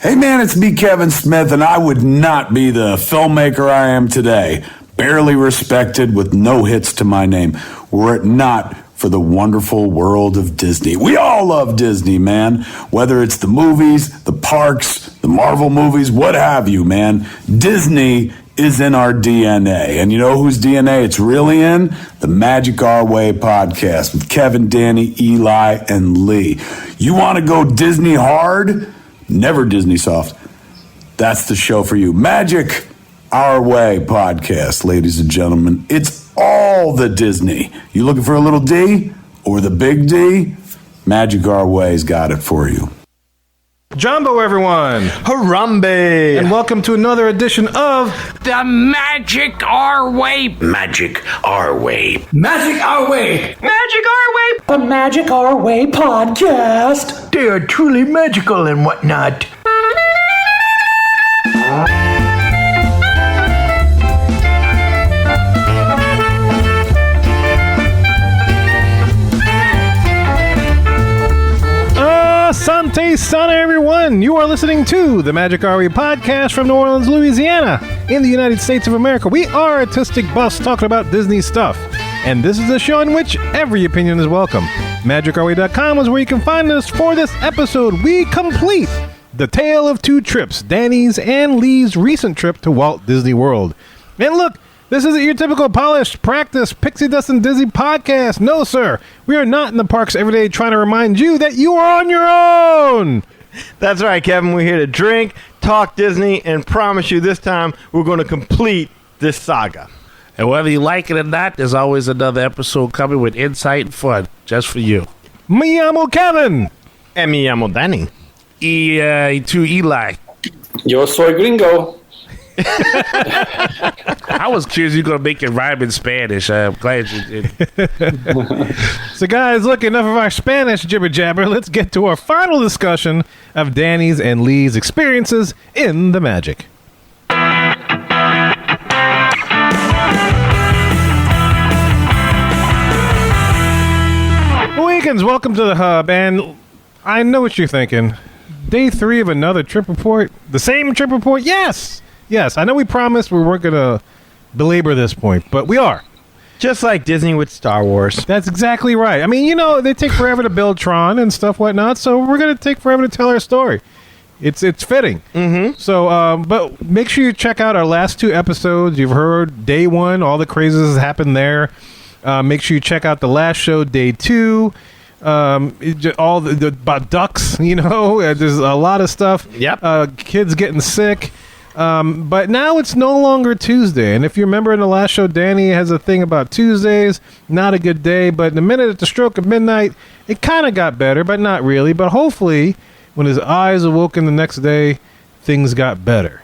Hey man, it's me, Kevin Smith, and I would not be the filmmaker I am today. Barely respected with no hits to my name, were it not for the wonderful world of Disney. We all love Disney, man. Whether it's the movies, the parks, the Marvel movies, what have you, man. Disney is in our DNA. And you know whose DNA it's really in? The Magic Our Way podcast with Kevin, Danny, Eli, and Lee. You want to go Disney hard? Never Disney soft. That's the show for you. Magic Our Way podcast, ladies and gentlemen. It's all the Disney. You looking for a little D or the big D? Magic Our Way's got it for you. Jumbo, everyone. Harambe. And welcome to another edition of The Magic Our Way. Magic Our Way. Magic Our Way. Magic Our Way. The Magic Our Way podcast. They are truly magical and whatnot. Asante Sana, everyone. You are listening to the Magic Our Way podcast from New Orleans, Louisiana, in the United States of America. We are artistic buffs talking about Disney stuff. And this is a show in which every opinion is welcome. MagicOurWay.com is where you can find us for this episode. We complete the tale of two trips, Danny's and Lee's recent trip to Walt Disney World. And look, this isn't your typical polished, practice, pixie dust and Disney podcast. No, sir. We are not in the parks every day trying to remind you that you are on your own. That's right, Kevin. We're here to drink, talk Disney, and promise you this time we're going to complete this saga. And whether you like it or not, there's always another episode coming with insight and fun just for you. Me llamo Kevin. And me llamo Danny. To Eli. Yo soy gringo. I was curious you're going to make it rhyme in Spanish. I'm glad you did. So, guys, look, enough of our Spanish jibber jabber. Let's get to our final discussion of Danny's and Lee's experiences in the Magic. Weekends, welcome to the hub, and I know what you're thinking. Day 3 of another trip report? The same trip report? Yes! Yes, I know we promised we weren't going to belabor this point, but we are. Just like Disney with Star Wars. That's exactly right. I mean, you know, they take forever to build Tron and stuff, whatnot, so we're going to take forever to tell our story. It's fitting. Mm-hmm. So, but make sure you check out our last 2 episodes. You've heard Day 1, all the craziness happened there. Make sure you check out the last show, Day 2. All the about ducks, you know, there's a lot of stuff. Yep. Kids getting sick. But now it's no longer Tuesday. And if you remember in the last show, Danny has a thing about Tuesdays, not a good day. But in the minute at the stroke of midnight, it kind of got better, but not really. But hopefully, when his eyes awoken the next day, things got better.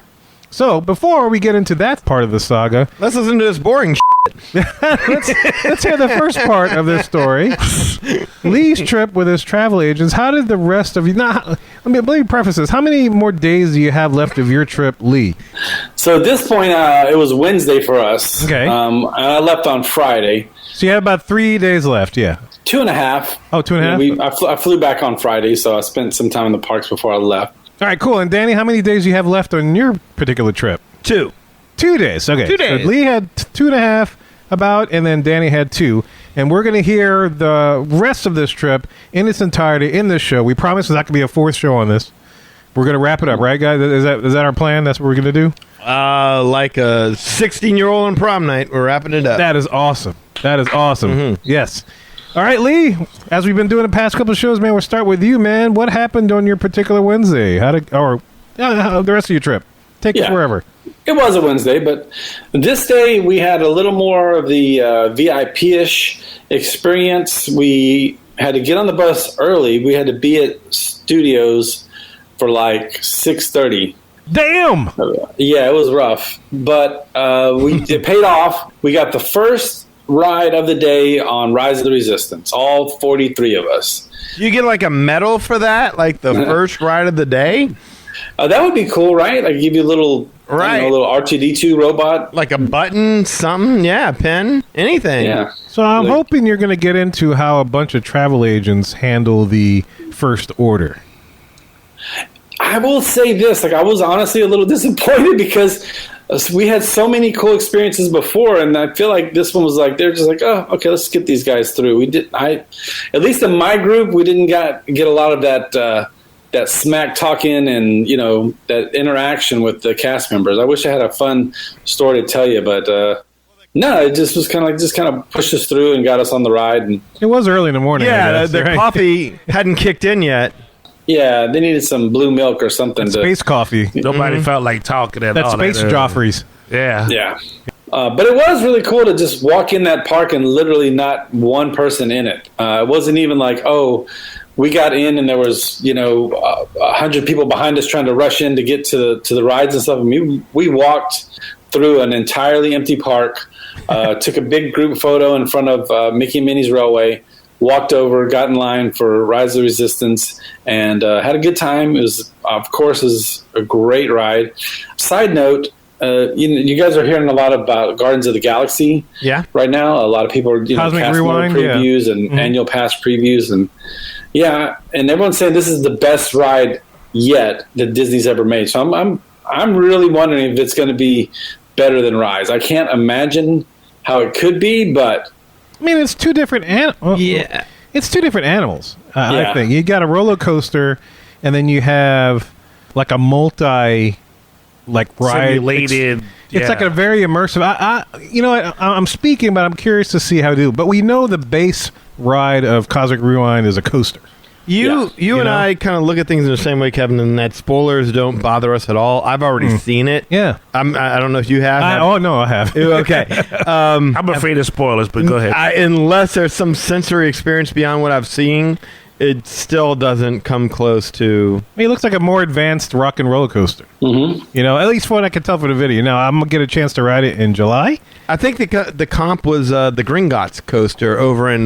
So before we get into that part of the saga, let's listen to this boring let's hear the first part of this story. Lee's trip with his travel agents. How did the rest of you... Now, let me preface this. How many more days do you have left of your trip, Lee? So at this point, it was Wednesday for us. Okay. I left on Friday. So you have about 3 days left, yeah. 2.5. Oh, 2.5? I flew back on Friday, so I spent some time in the parks before I left. All right, cool. And Danny, how many days do you have left on your particular trip? 2. 2 days. Okay. 2 days. So Lee had 2.5 about, and then Danny had 2. And we're going to hear the rest of this trip in its entirety in this show. We promise there's not going to be a 4th show on this. We're going to wrap it up, right, guys? Is that our plan? That's what we're going to do? Like a 16-year-old on prom night, we're wrapping it up. That is awesome. Mm-hmm. Yes. All right, Lee, as we've been doing the past couple of shows, man, we'll start with you, man. What happened on your particular Wednesday? How the rest of your trip? Take it wherever. It was a Wednesday, but this day we had a little more of the VIP-ish experience. We had to get on the bus early. We had to be at studios for like 6:30. Damn! Yeah, it was rough, but it paid off. We got the first ride of the day on Rise of the Resistance, all 43 of us. You get like a medal for that, like the first ride of the day? That would be cool, right? Like give you a little, a little R2-D2 robot, like a button, something, yeah, pen, anything. Yeah. So I'm hoping you're going to get into how a bunch of travel agents handle the first order. I will say this, like I was honestly a little disappointed because we had so many cool experiences before, and I feel like this one was like they're just like, oh, okay, let's get these guys through. At least in my group, we didn't get a lot of that smack talking and that interaction with the cast members. I wish I had a fun story to tell you, but no, it just was kind of pushed us through and got us on the ride. And It was early in the morning. Yeah, the right? coffee hadn't kicked in yet. yeah, they needed some blue milk or something. Space coffee. Nobody felt like talking at That's all. Space Joffrey's. Yeah. Yeah. But it was really cool to just walk in that park and literally not one person in it. It wasn't even like, oh, we got in and there was, 100 people behind us trying to rush in to get to the rides and stuff. I mean, we walked through an entirely empty park, took a big group photo in front of Mickey and Minnie's Railway, walked over, got in line for Rise of the Resistance, and had a good time. It was, of course, a great ride. Side note, you guys are hearing a lot about Guardians of the Galaxy right now. A lot of people are Cosmic cast Rewind, previews and annual pass previews. And and everyone's saying this is the best ride yet that Disney's ever made. So I'm really wondering if it's going to be better than Rise. I can't imagine how it could be, but I mean, it's two different it's two different animals. I think you got a roller coaster, and then you have like a ride. Simulated. It's like a very immersive. I'm speaking, but I'm curious to see how to do. But we know the base ride of Cosmic Rewind is a coaster. You and I kind of look at things in the same way, Kevin, and that spoilers don't bother us at all. I've already seen it. Yeah. I don't know if you have. Oh, no, I have. Okay. I'm afraid of spoilers, but go ahead. Unless there's some sensory experience beyond what I've seen, it still doesn't come close to... I mean, it looks like a more advanced rock and roller coaster. Mm-hmm. At least from what I can tell from the video. Now, I'm going to get a chance to ride it in July. I think the comp was the Gringotts coaster over in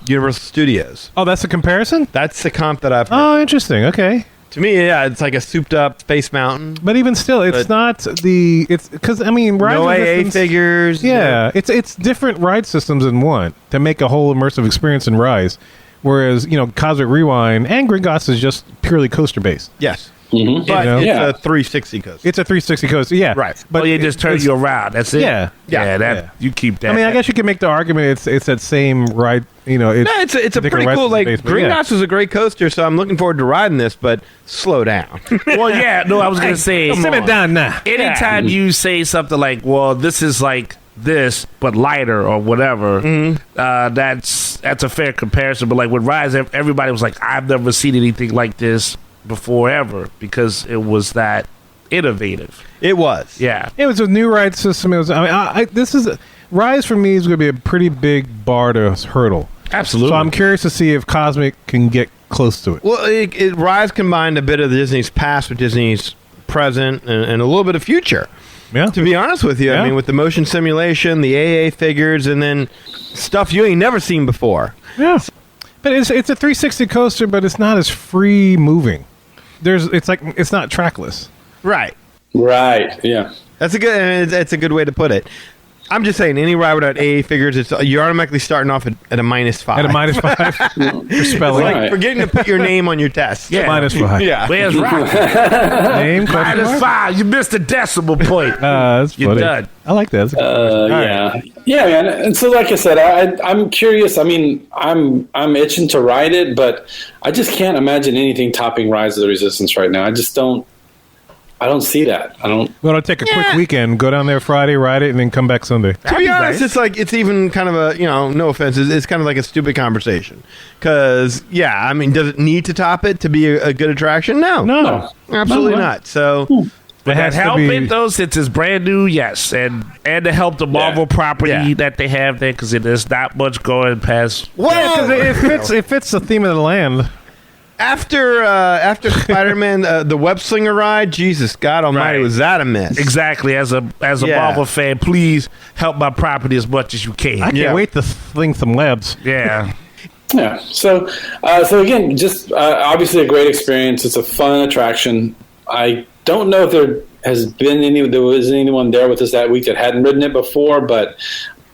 Universal Studios. Oh, that's a comparison? That's the comp that I've heard. Oh, interesting. Okay. To me, it's like a souped-up Space Mountain. But even still, it's not the... It's because, I mean... Rise no of AA Resistance, figures. Yeah. It's different ride systems in one to make a whole immersive experience in Rise. Whereas, Cosmic Rewind and Gringotts is just purely coaster-based. Yes. Mm-hmm. But it's a 360 coaster. It's a 360 coaster, yeah. Right. But you just turn you around. That's it. Yeah. You keep that. I mean, I guess you could make the argument it's that same ride. It's a pretty cool. Like Gringotts was a great coaster, so I'm looking forward to riding this. But slow down. Well, I was gonna say, simmer down now. Anytime you say something like, "Well, this is like this, but lighter," or whatever, that's a fair comparison. But like with Rise, everybody was like, "I've never seen anything like this before ever," because it was that innovative. It was. Yeah. It was a new ride system. It was. Rise for me is going to be a pretty big bar to hurdle. Absolutely. So I'm curious to see if Cosmic can get close to it. Well, Rise combined a bit of Disney's past with Disney's present and a little bit of future. Yeah. To be honest with you, I mean, with the motion simulation, the AA figures, and then stuff you ain't never seen before. Yeah. But it's a 360 coaster, but it's not as free moving. It's not trackless. Right. right, yeah. That's a good way to put it. I'm just saying, any ride without AA figures, you're automatically starting off at a -5. At a -5 for spelling. Like Right. forgetting to put your name on your test. Yeah. -5. Yeah. Where's Rock? Name question mark? -5. You missed a decimal point. That's You're funny. done. I like that. That's a good one. Yeah, man. And so, like I said, I'm curious. I mean, I'm itching to ride it, but I just can't imagine anything topping Rise of the Resistance right now. I just don't. I don't see that. I don't. Well, I'll take a quick weekend, go down there Friday, ride it, and then come back Sunday. To be honest, it's even kind of a, no offense, it's kind of like a stupid conversation. Because, I mean, does it need to top it to be a good attraction? No. Absolutely not. So... But that help it though, since it's brand new, yes, and to help the Marvel property that they have there, because there's not much going past. Well, it fits the theme of the land. After Spider-Man, the Web Slinger ride, Jesus God Almighty, was that a miss? Exactly. As a Marvel fan, please help my property as much as you can. I can't wait to fling some webs. Yeah. Yeah. So again, just obviously a great experience. It's a fun attraction. I don't know if there was anyone there with us that week that hadn't ridden it before, but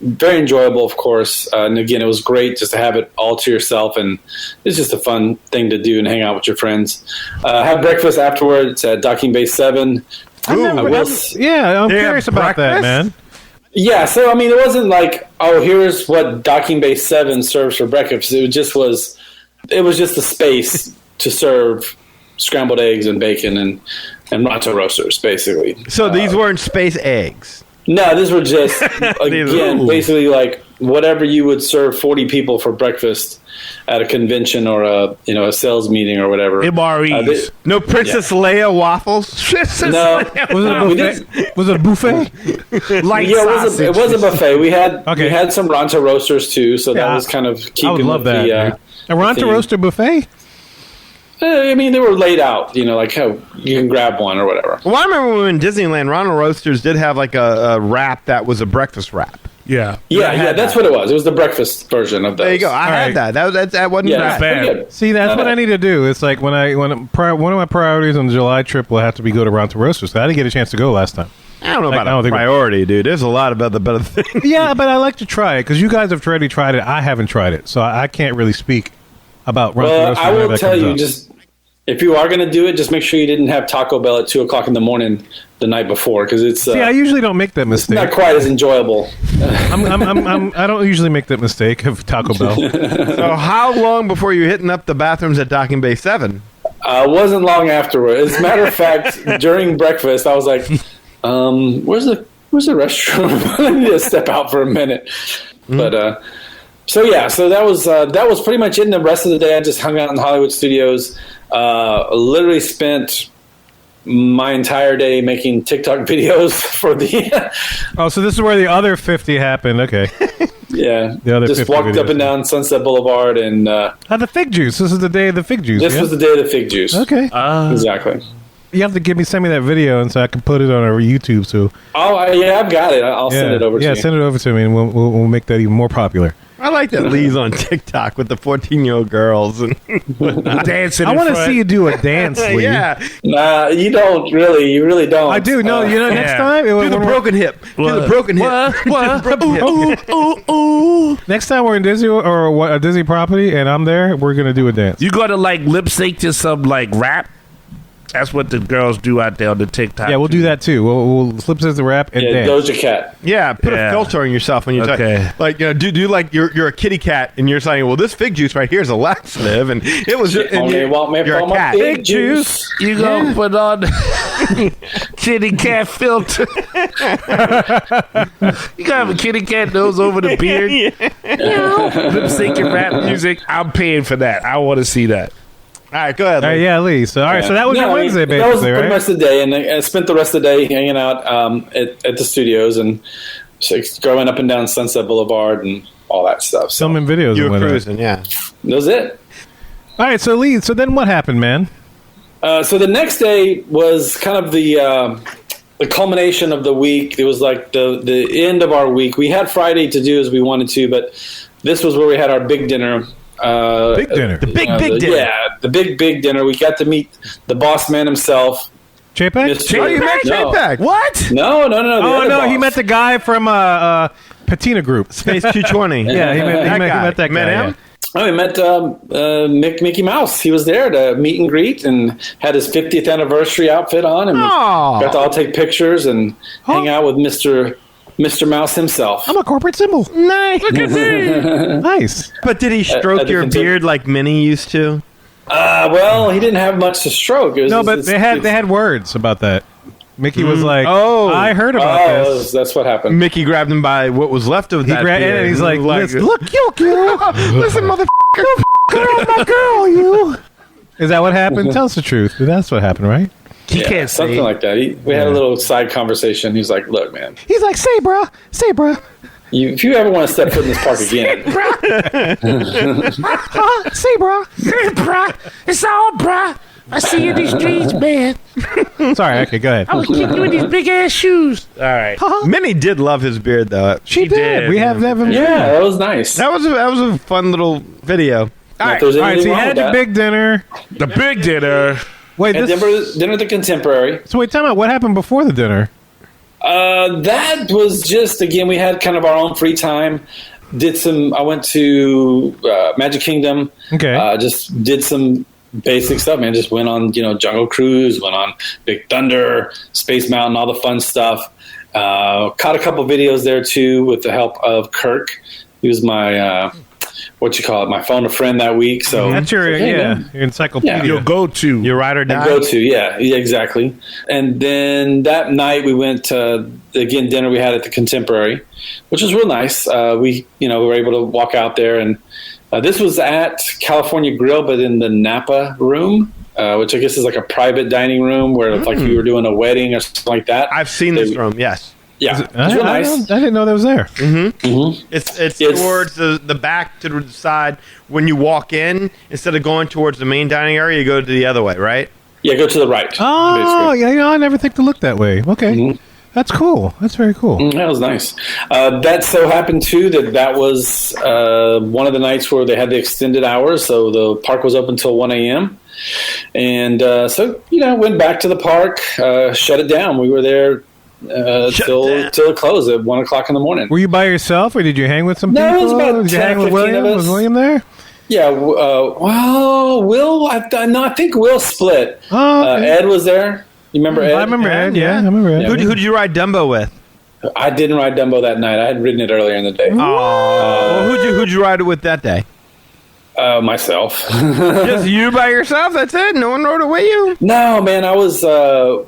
very enjoyable, of course. And again, it was great just to have it all to yourself, and it's just a fun thing to do and hang out with your friends. Have breakfast afterwards at Docking Bay 7. I'm curious about that, man. Yeah, so I mean, it wasn't like, oh, here's what Docking Bay 7 serves for breakfast. It just was a space to serve scrambled eggs and bacon and Ronto roasters, basically. So these weren't space eggs. No, these were just, again, basically like whatever you would serve 40 people for breakfast at a convention or a sales meeting or whatever. MREs. No Princess Leia waffles? No. Was it a buffet? It was a buffet. We had some Ronto roasters too, so that was kind of keeping I would love that. A Ronto roaster buffet? I mean, they were laid out, like how you can grab one or whatever. Well, I remember when we were in Disneyland, Ronald Roasters did have like a wrap that was a breakfast wrap. Yeah. Yeah, that's what it was. It was the breakfast version of those. There you go. I had that. That wasn't bad. See, that's what I need to do. It's like one of my priorities on the July trip will have to be go to Ronto Roasters. I didn't get a chance to go last time. I don't know about a priority, dude. There's a lot of other better things. Yeah, but I like to try it because you guys have already tried it. I haven't tried it, so I can't really speak about Ronto Roasters. I will tell you, if you are going to do it, just make sure you didn't have Taco Bell at 2:00 in the morning the night before, because it's. See, I usually don't make that mistake. It's not quite as enjoyable. I don't usually make that mistake of Taco Bell. So, how long before you hitting up the bathrooms at Docking Bay 7? Wasn't long afterward. As a matter of fact, during breakfast, I was like, "Where's the restroom? I need to step out for a minute." But so that was pretty much it. And the rest of the day, I just hung out in Hollywood Studios. Literally spent my entire day making TikTok videos for the. Oh, so this is where the other 50 happened. Okay. Yeah. The other just walked up and down Sunset Boulevard and. The fig juice. This is the day of the fig juice. This was the day of the fig juice. Okay. Exactly. You have to send me that video, and so I can put it on our YouTube. So. Oh I've got it. I'll send it over to you. Yeah, send it over to me, and we'll make that even more popular. I like that Lee's on TikTok with the 14-year-old girls and dancing. I want to see you do a dance, Lee. Yeah. Nah, you don't really. You really don't. I do. No, next time do the broken hip. Do the broken hip. Next time we're in Disney or a Disney property, and I'm there, we're gonna do a dance. You gotta lip sync to some rap. That's what the girls do out there on the TikTok. Yeah, we'll do that too. We'll flip the rap and dance. Doja Cat. Yeah, put a filter on yourself when you talk. Do like you're a kitty cat and you're saying, well, this fig juice right here is a laxative, and it was you're a cat. Fig juice. You gonna put on kitty cat filter. You gotta have a kitty cat nose over the beard. Lip sync your rap music. I'm paying for that. I want to see that. All right, go ahead. Yeah, Lee. So, all right, so that was your Wednesday, basically, that was pretty much the day, and I spent the rest of the day hanging out at the studios and going up and down Sunset Boulevard and all that stuff. So. Filming videos. You were cruising, yeah. That was it. All right, so Lee, so then what happened, man? So the next day was kind of the culmination of the week. It was like the end of our week. We had Friday to do as we wanted to, but this was where we had our big dinner. Big dinner. The big dinner. Yeah, the big dinner. We got to meet the boss man himself. J-Pack? Oh, you met J-Pack. What? No. Oh, no, he met the guy from Patina Group. Space 220. Yeah, he met that guy. Met him? Oh, he met Mickey Mouse. He was there to meet and greet and had his 50th anniversary outfit on. And we got to all take pictures and hang out with Mr. Mouse himself. I'm a corporate symbol. Nice. Look at me. Nice. But did he stroke your beard like Minnie used to? Well, he didn't have much to stroke. But they had words about that. Mickey was like, I heard about this. That's what happened. Mickey grabbed him by what was left of that beard. And he's like, look, you. Listen, motherfucker. My girl, you. Is that what happened? Tell us the truth. That's what happened, right? He can't say something like that. We had a little side conversation. He's like, "Look, man." He's like, "Say, bruh. If you ever want to step foot in this park again, say, bruh. Bruh, it's all bruh. I see you in these streets, man. Sorry, okay, go ahead. I was kicking you in these big ass shoes. All right. Minnie did love his beard, though. She did. We have him. Yeah, that was nice. That was a fun little video. All right, so you had your big dinner. The big dinner. Wait, dinner at the Contemporary. So wait, tell me, what happened before the dinner? That was just, again, we had kind of our own free time. I went to Magic Kingdom. Okay. Just did some basic stuff, man. Just went on, Jungle Cruise, went on Big Thunder, Space Mountain, all the fun stuff. Caught a couple videos there too with the help of Kirk. He was my my phone a friend that week. So that's your your encyclopedia. Yeah. Your go-to. Your ride or die. Go to, yeah, exactly. And then that night we went to again dinner we had at the Contemporary, which was real nice. We were able to walk out there, and this was at California Grill, but in the Napa room, which I guess is like a private dining room where if, like you were doing a wedding or something like that. I've seen this room. Yes. Yeah, it's real nice. I didn't know that was there. It's towards the back to the side. When you walk in, instead of going towards the main dining area, you go to the other way, right? Yeah, go to the right. Oh, basically. I never think to look that way. Okay. That's cool. That's very cool. That was nice. That so happened, too, that was one of the nights where they had the extended hours, so the park was open until 1 a.m. And so, went back to the park, shut it down. We were there till it closed at 1 o'clock in the morning. Were you by yourself, or did you hang with some people? No, it was about did you 10 hang or with 15 William? of us. Was William there? Yeah, Will, I think Will split. Oh, okay. Ed was there. You remember Ed? I remember Ed, yeah. I remember Ed. Yeah. Who did you ride Dumbo with? I didn't ride Dumbo that night. I had ridden it earlier in the day. Who'd you ride it with that day? Myself. Just you by yourself? That's it? No one rode it with you? No, man. I was.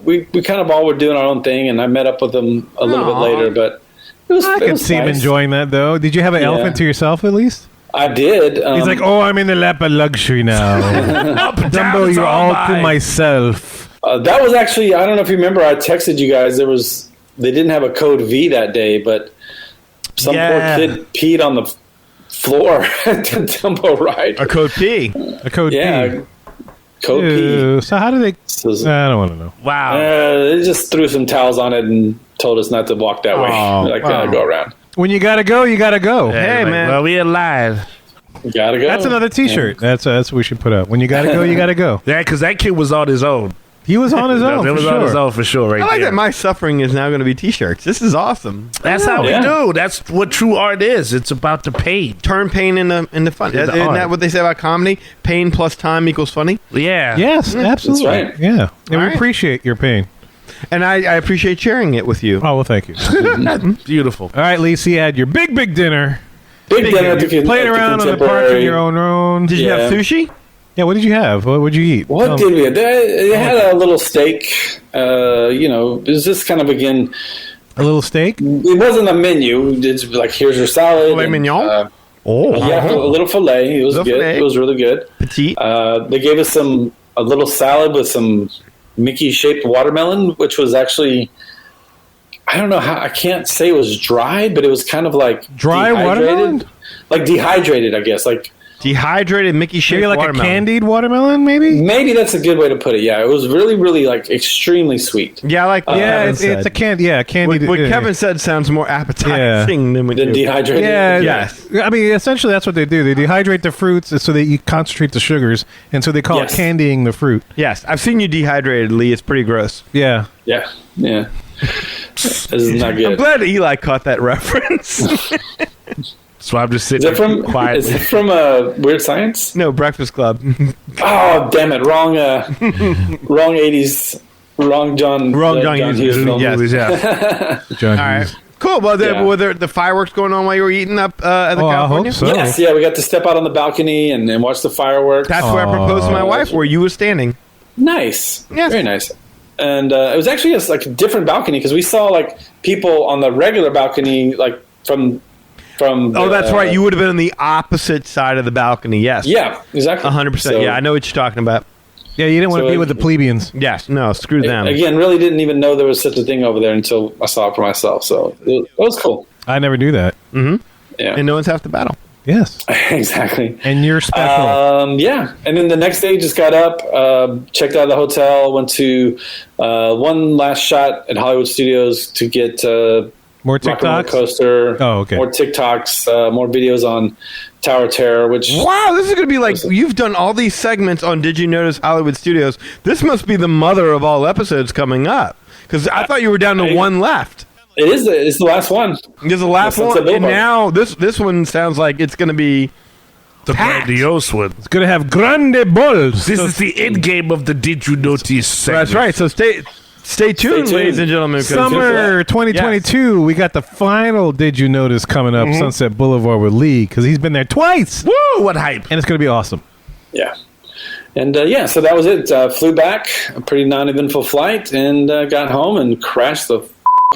We kind of all were doing our own thing, and I met up with them a little bit later. But it was. I could see him enjoying that, though. Did you have an elephant to yourself, at least? I did. He's like, I'm in the lap of luxury now. Dumbo, you're all to myself. That was actually. I don't know if you remember. I texted you guys. They didn't have a code V that day, but some poor kid peed on the floor at the Dumbo ride. A code P. A code P. Code P. So how do they... I don't want to know. Wow. They just threw some towels on it and told us not to walk that way. Go around. When you got to go, you got to go. Hey, man. Well, we alive. Gotta go. That's another T-shirt. Yeah. That's what we should put up. When you got to go, you got to go. Yeah, because that kid was on his own. He was on his own, It was on his own for sure, right I like there. that my suffering is now going to be T-shirts. This is awesome. That's how we do. That's what true art is. It's about the pain. Turn pain into fun. Isn't that what they say about comedy? Pain plus time equals funny? Yeah. Yes, absolutely. That's right. Yeah. And we right. appreciate your pain. And I appreciate sharing it with you. Oh, well, thank you. Beautiful. All right, Lisa, you had your big dinner. Big dinner at the Playing around on the park on your own. Did you have sushi? Yeah, what did you have? What did you eat? What did we have? They had a little steak. It was just kind of, again... A little steak? It wasn't a menu. It's like, here's your salad. Filet mignon? Yeah, a little filet. It was good. Filet. It was really good. Petite. They gave us a little salad with some Mickey-shaped watermelon, which was actually... I don't know how... I can't say it was dry, but it was kind of like... Dry watermelon? Like dehydrated, I guess. Like... Dehydrated Mickey-shaped Maybe like watermelon. a candied watermelon, maybe? Maybe that's a good way to put it. Yeah, it was really, really like extremely sweet. Yeah, I like what Yeah, Kevin it's said. a candied. What Kevin said sounds more appetizing than what Then you. dehydrated. Yeah, Yes. I mean, essentially, that's what they do. They dehydrate the fruits so that you concentrate the sugars, and so they call it Yes. candying the fruit. Yes, I've seen you dehydrated, Lee. It's pretty gross. Yeah. Yeah. This is not I'm good. glad Eli caught that reference. So I'm just Is sitting it from quietly. Weird Science? No, Breakfast Club. Oh, damn it! Wrong 80s. Wrong John. John Hughes film. yes. Yeah. John All right. Hughes. Cool. Well, Yeah. were there the fireworks going on while you were eating up at the Oh, I California? hope so. Yes, yeah, we got to step out on the balcony and watch the fireworks. That's where I proposed to my wife, where you were standing. Nice. Yes. Very nice. And it was actually like a different balcony because we saw like people on the regular balcony, like from. Oh, that's right. You would have been on the opposite side of the balcony. Yes. Yeah, exactly. 100%. So, Yeah, I know what you're talking about. Yeah, you didn't want to So be it- with the plebeians. Yes. No, screw them. Again, really didn't even know there was such a thing over there until I saw it for myself. So it was cool. I never do that. Yeah, And no one's half the battle. Yes. exactly. And you're special. Yeah, and then the next day, just got up, checked out of the hotel, went to one last shot at Hollywood Studios to get More Rock and Roller TikToks? Coaster. Oh, okay. More TikToks, more videos on Tower of Terror, which Wow, this is going to be like, you've done all these segments on Did You Notice Hollywood Studios. This must be the mother of all episodes coming up. Because I thought you were down to one left. it's the last one. This is the last Sunset one. And Boulevard. now this one sounds like it's going to be The grandiose one. It's going to have grande balls. This is the end game of the Did You Notice segment. That's right. So stay tuned, ladies and gentlemen. 'cause Summer 2022, we got the final Did You Notice coming up, Sunset Boulevard with Lee, because he's been there twice. Woo! What hype? And it's going to be awesome. Yeah. And so that was it. Flew back, a pretty non-eventful flight, and got home and crashed the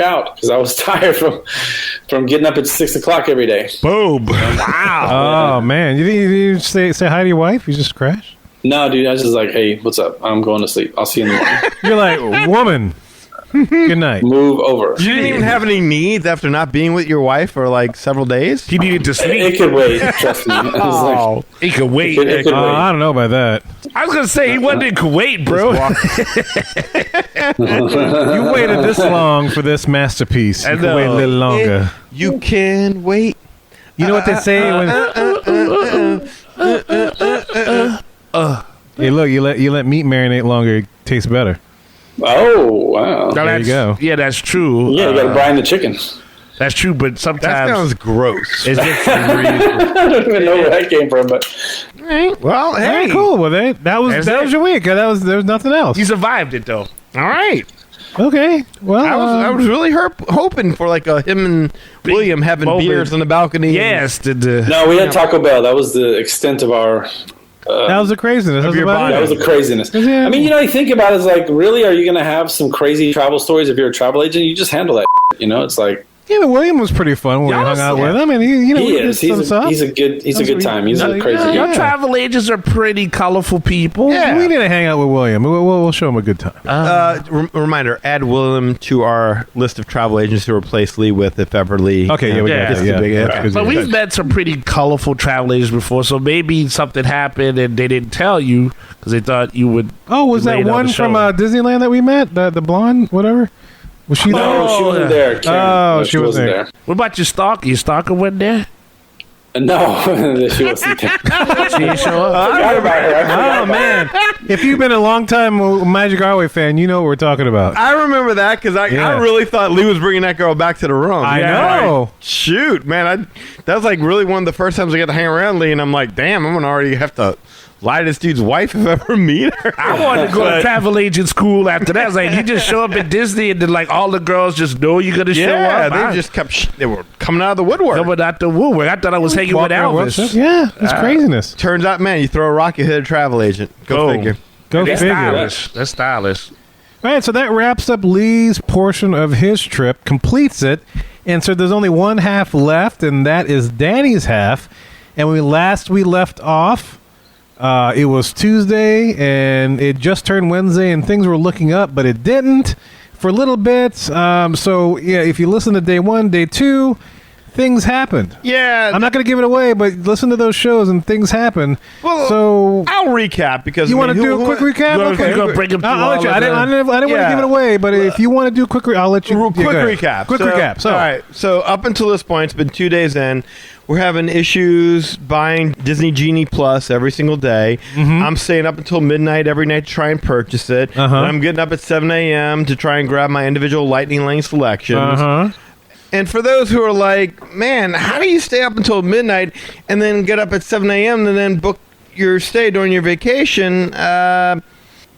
out because I was tired from getting up at 6 o'clock every day. Boom! Wow! Oh, man. You didn't say hi to your wife? You just crashed? No, dude, I was just like, hey, what's up? I'm going to sleep. I'll see you in the morning. You're like, woman, good night. Move over. You didn't even have any needs after not being with your wife for like several days? He needed to It sleep. could wait. Trust me. It was He could wait. it could wait. I don't know about that. I was gonna say he wasn't in Kuwait, bro. You waited this long for this masterpiece. You I can know. wait a little longer. You can wait. You know what they say when... Hey, look, you let meat marinate longer, it tastes better. Oh, wow. Now There you that's- go. Yeah, that's true. Yeah, you got to brine the chicken. That's true, but That sometimes sounds gross. it's just I don't even know where that came from, but Well, All hey. right, cool. Well, that was That's it. your week. There was nothing else. he survived it though. All right. Okay. Well, I was really hoping for like him and William having moment. beers on the balcony. Yes, no, we had Taco Bell. That was the extent of our. that was the craziness. That's your about body. That it. was the craziness. Yeah. I mean, you think about it, it's like, really, are you going to have some crazy travel stories if you're a travel agent? You just handle that. It's like Yeah, but William was pretty fun when we hung out with him. And he we is. did some stuff. He's a good time. He's a crazy yeah. guy. Your travel agents are pretty colorful people. Yeah. We need to hang out with William. We'll show him a good time. Reminder: add William to our list of travel agents to replace Lee with if ever Lee. Okay, yeah, we Yeah. got It's that. the Yeah, big yeah, hit. that's But good. we've met some pretty colorful travel agents before, so maybe something happened and they didn't tell you because they thought you would. Oh, was be that late on one the from show. Disneyland that we met? The blonde, whatever. Was she there? No, she wasn't there. Karen. Oh, No, she wasn't there. What about your stalker? Your stalker went there? No, she wasn't there. She didn't show up. Forgot about her. I forgot Oh about man! If you've been a long time Magic Our Way fan, you know what we're talking about. I remember that because I Yeah. really thought Lee was bringing that girl back to the room. I Yeah. know. Shoot, man, that was like really one of the first times I got to hang around Lee, and I'm like, damn, I'm gonna already have to lie to this dude's wife if I ever meet her. I wanted to go to travel agent school after that. It's like you just show up at Disney and then like all the girls just know you're gonna show Yeah, up. they just kept. They were coming out of the woodwork. coming out the woodwork. I thought I was hanging with Walking around Elvis. West- Yeah, it's craziness. Turns out, man, you throw a rock, you hit a travel agent. Go Boom. figure. Go That's figure. stylish. That's stylish. All right, so that wraps up Lee's portion of his trip, completes it, and so there's only one half left, and that is Danny's half. And we left off, it was Tuesday, and it just turned Wednesday, and things were looking up, but it didn't for a little bit. So yeah, if you listen to day one, day two, things happened. Yeah, I'm not going to give it away, but listen to those shows, and things happen. Well, So I'll recap because you I want to mean, do a quick recap? You Okay. gonna bring him through I'll let all you. of I didn't want to Yeah. give it away, but if you want to do a quick, I'll let you. Real yeah, quick go ahead. recap. Quick recap. So, all right. So up until this point, it's been 2 days in. We're having issues buying Disney Genie Plus every single day. I'm staying up until midnight every night to try and purchase it. Uh-huh. And I'm getting up at 7 a.m. to try and grab my individual Lightning Lane selections. And for those who are like, man, how do you stay up until midnight and then get up at 7 a.m. and then book your stay during your vacation?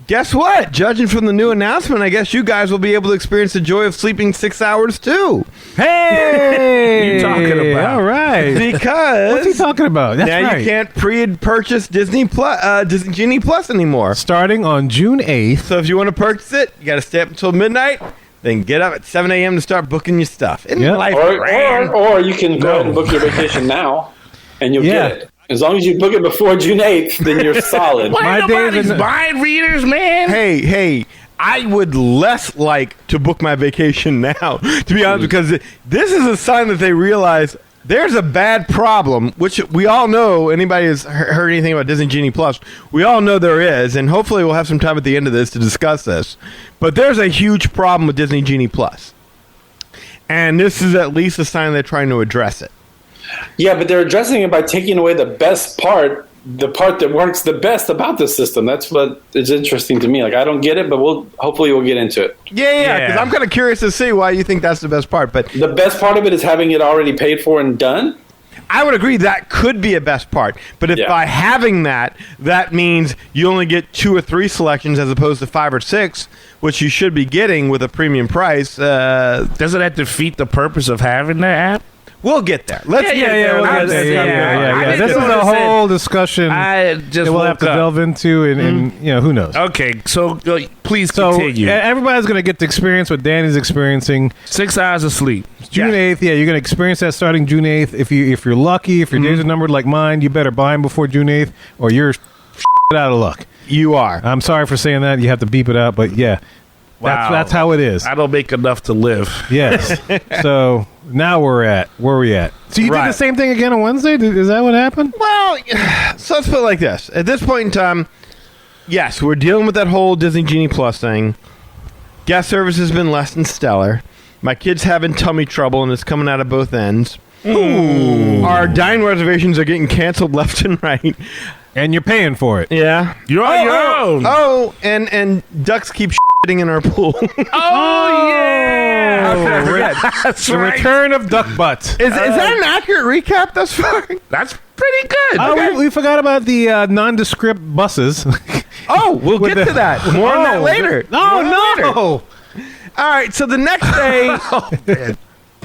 Guess what? Judging from the new announcement, I guess you guys will be able to experience the joy of sleeping 6 hours too. Hey, You talking about? All right. Because What's he talking about? That's now right. you can't purchase Disney Plus, Disney Genie Plus anymore. Starting on June 8th. So if you want to purchase it, you got to stay up until midnight. Then get up at 7 a.m. to start booking your stuff. Isn't Yep. life Or grand? you can go ahead and book your vacation now, and you'll Yeah. get it. As long as you book it before June 8th, then you're solid. Why My nobody's days in- mind readers, man? Hey, I would less like to book my vacation now, to be honest, because this is a sign that they realize there's a bad problem, which we all know. Anybody has heard anything about Disney Genie Plus, we all know there is, and hopefully we'll have some time at the end of this to discuss this. But there's a huge problem with Disney Genie Plus. And this is at least a sign they're trying to address it. Yeah, but they're addressing it by taking away the best part, the part that works the best about the system. That's what is interesting to me. Like, I don't get it, but hopefully we'll get into it. Yeah, because I'm kind of curious to see why you think that's the best part. But the best part of it is having it already paid for and done. I would agree that could be a best part. But if by having that means you only get 2 or 3 selections as opposed to 5 or 6, which you should be getting with a premium price. Doesn't that defeat the purpose of having the app? We'll get there. Let's get there. We'll get there. This is a whole discussion we'll have to delve into, and who knows. Okay, so please continue. Everybody's going to get to experience what Danny's experiencing. 6 hours of sleep. June 8th, you're going to experience that starting June 8th. If you're lucky, if your days are numbered like mine, you better buy them before June 8th, or you're out of luck. You are. I'm sorry for saying that. You have to beep it out, but yeah. Wow. That's how it is. I don't make enough to live. Yes. So now where are we at? So you did the same thing again on Wednesday? Is that what happened? Well, so let's put it like this. At this point in time, yes, we're dealing with that whole Disney Genie Plus thing. Guest service has been less than stellar. My kid's having tummy trouble, and it's coming out of both ends. Ooh. Our dining reservations are getting canceled left and right. And you're paying for it. Yeah. You're on your own. Oh, and ducks keep shitting in our pool. Oh, yeah. How could I forget? That's The right. return of duck butts. Is that an accurate recap thus far? That's pretty good. Oh, we forgot about the nondescript buses. Oh, we'll get to that. More on that later. No. All right, so the next day,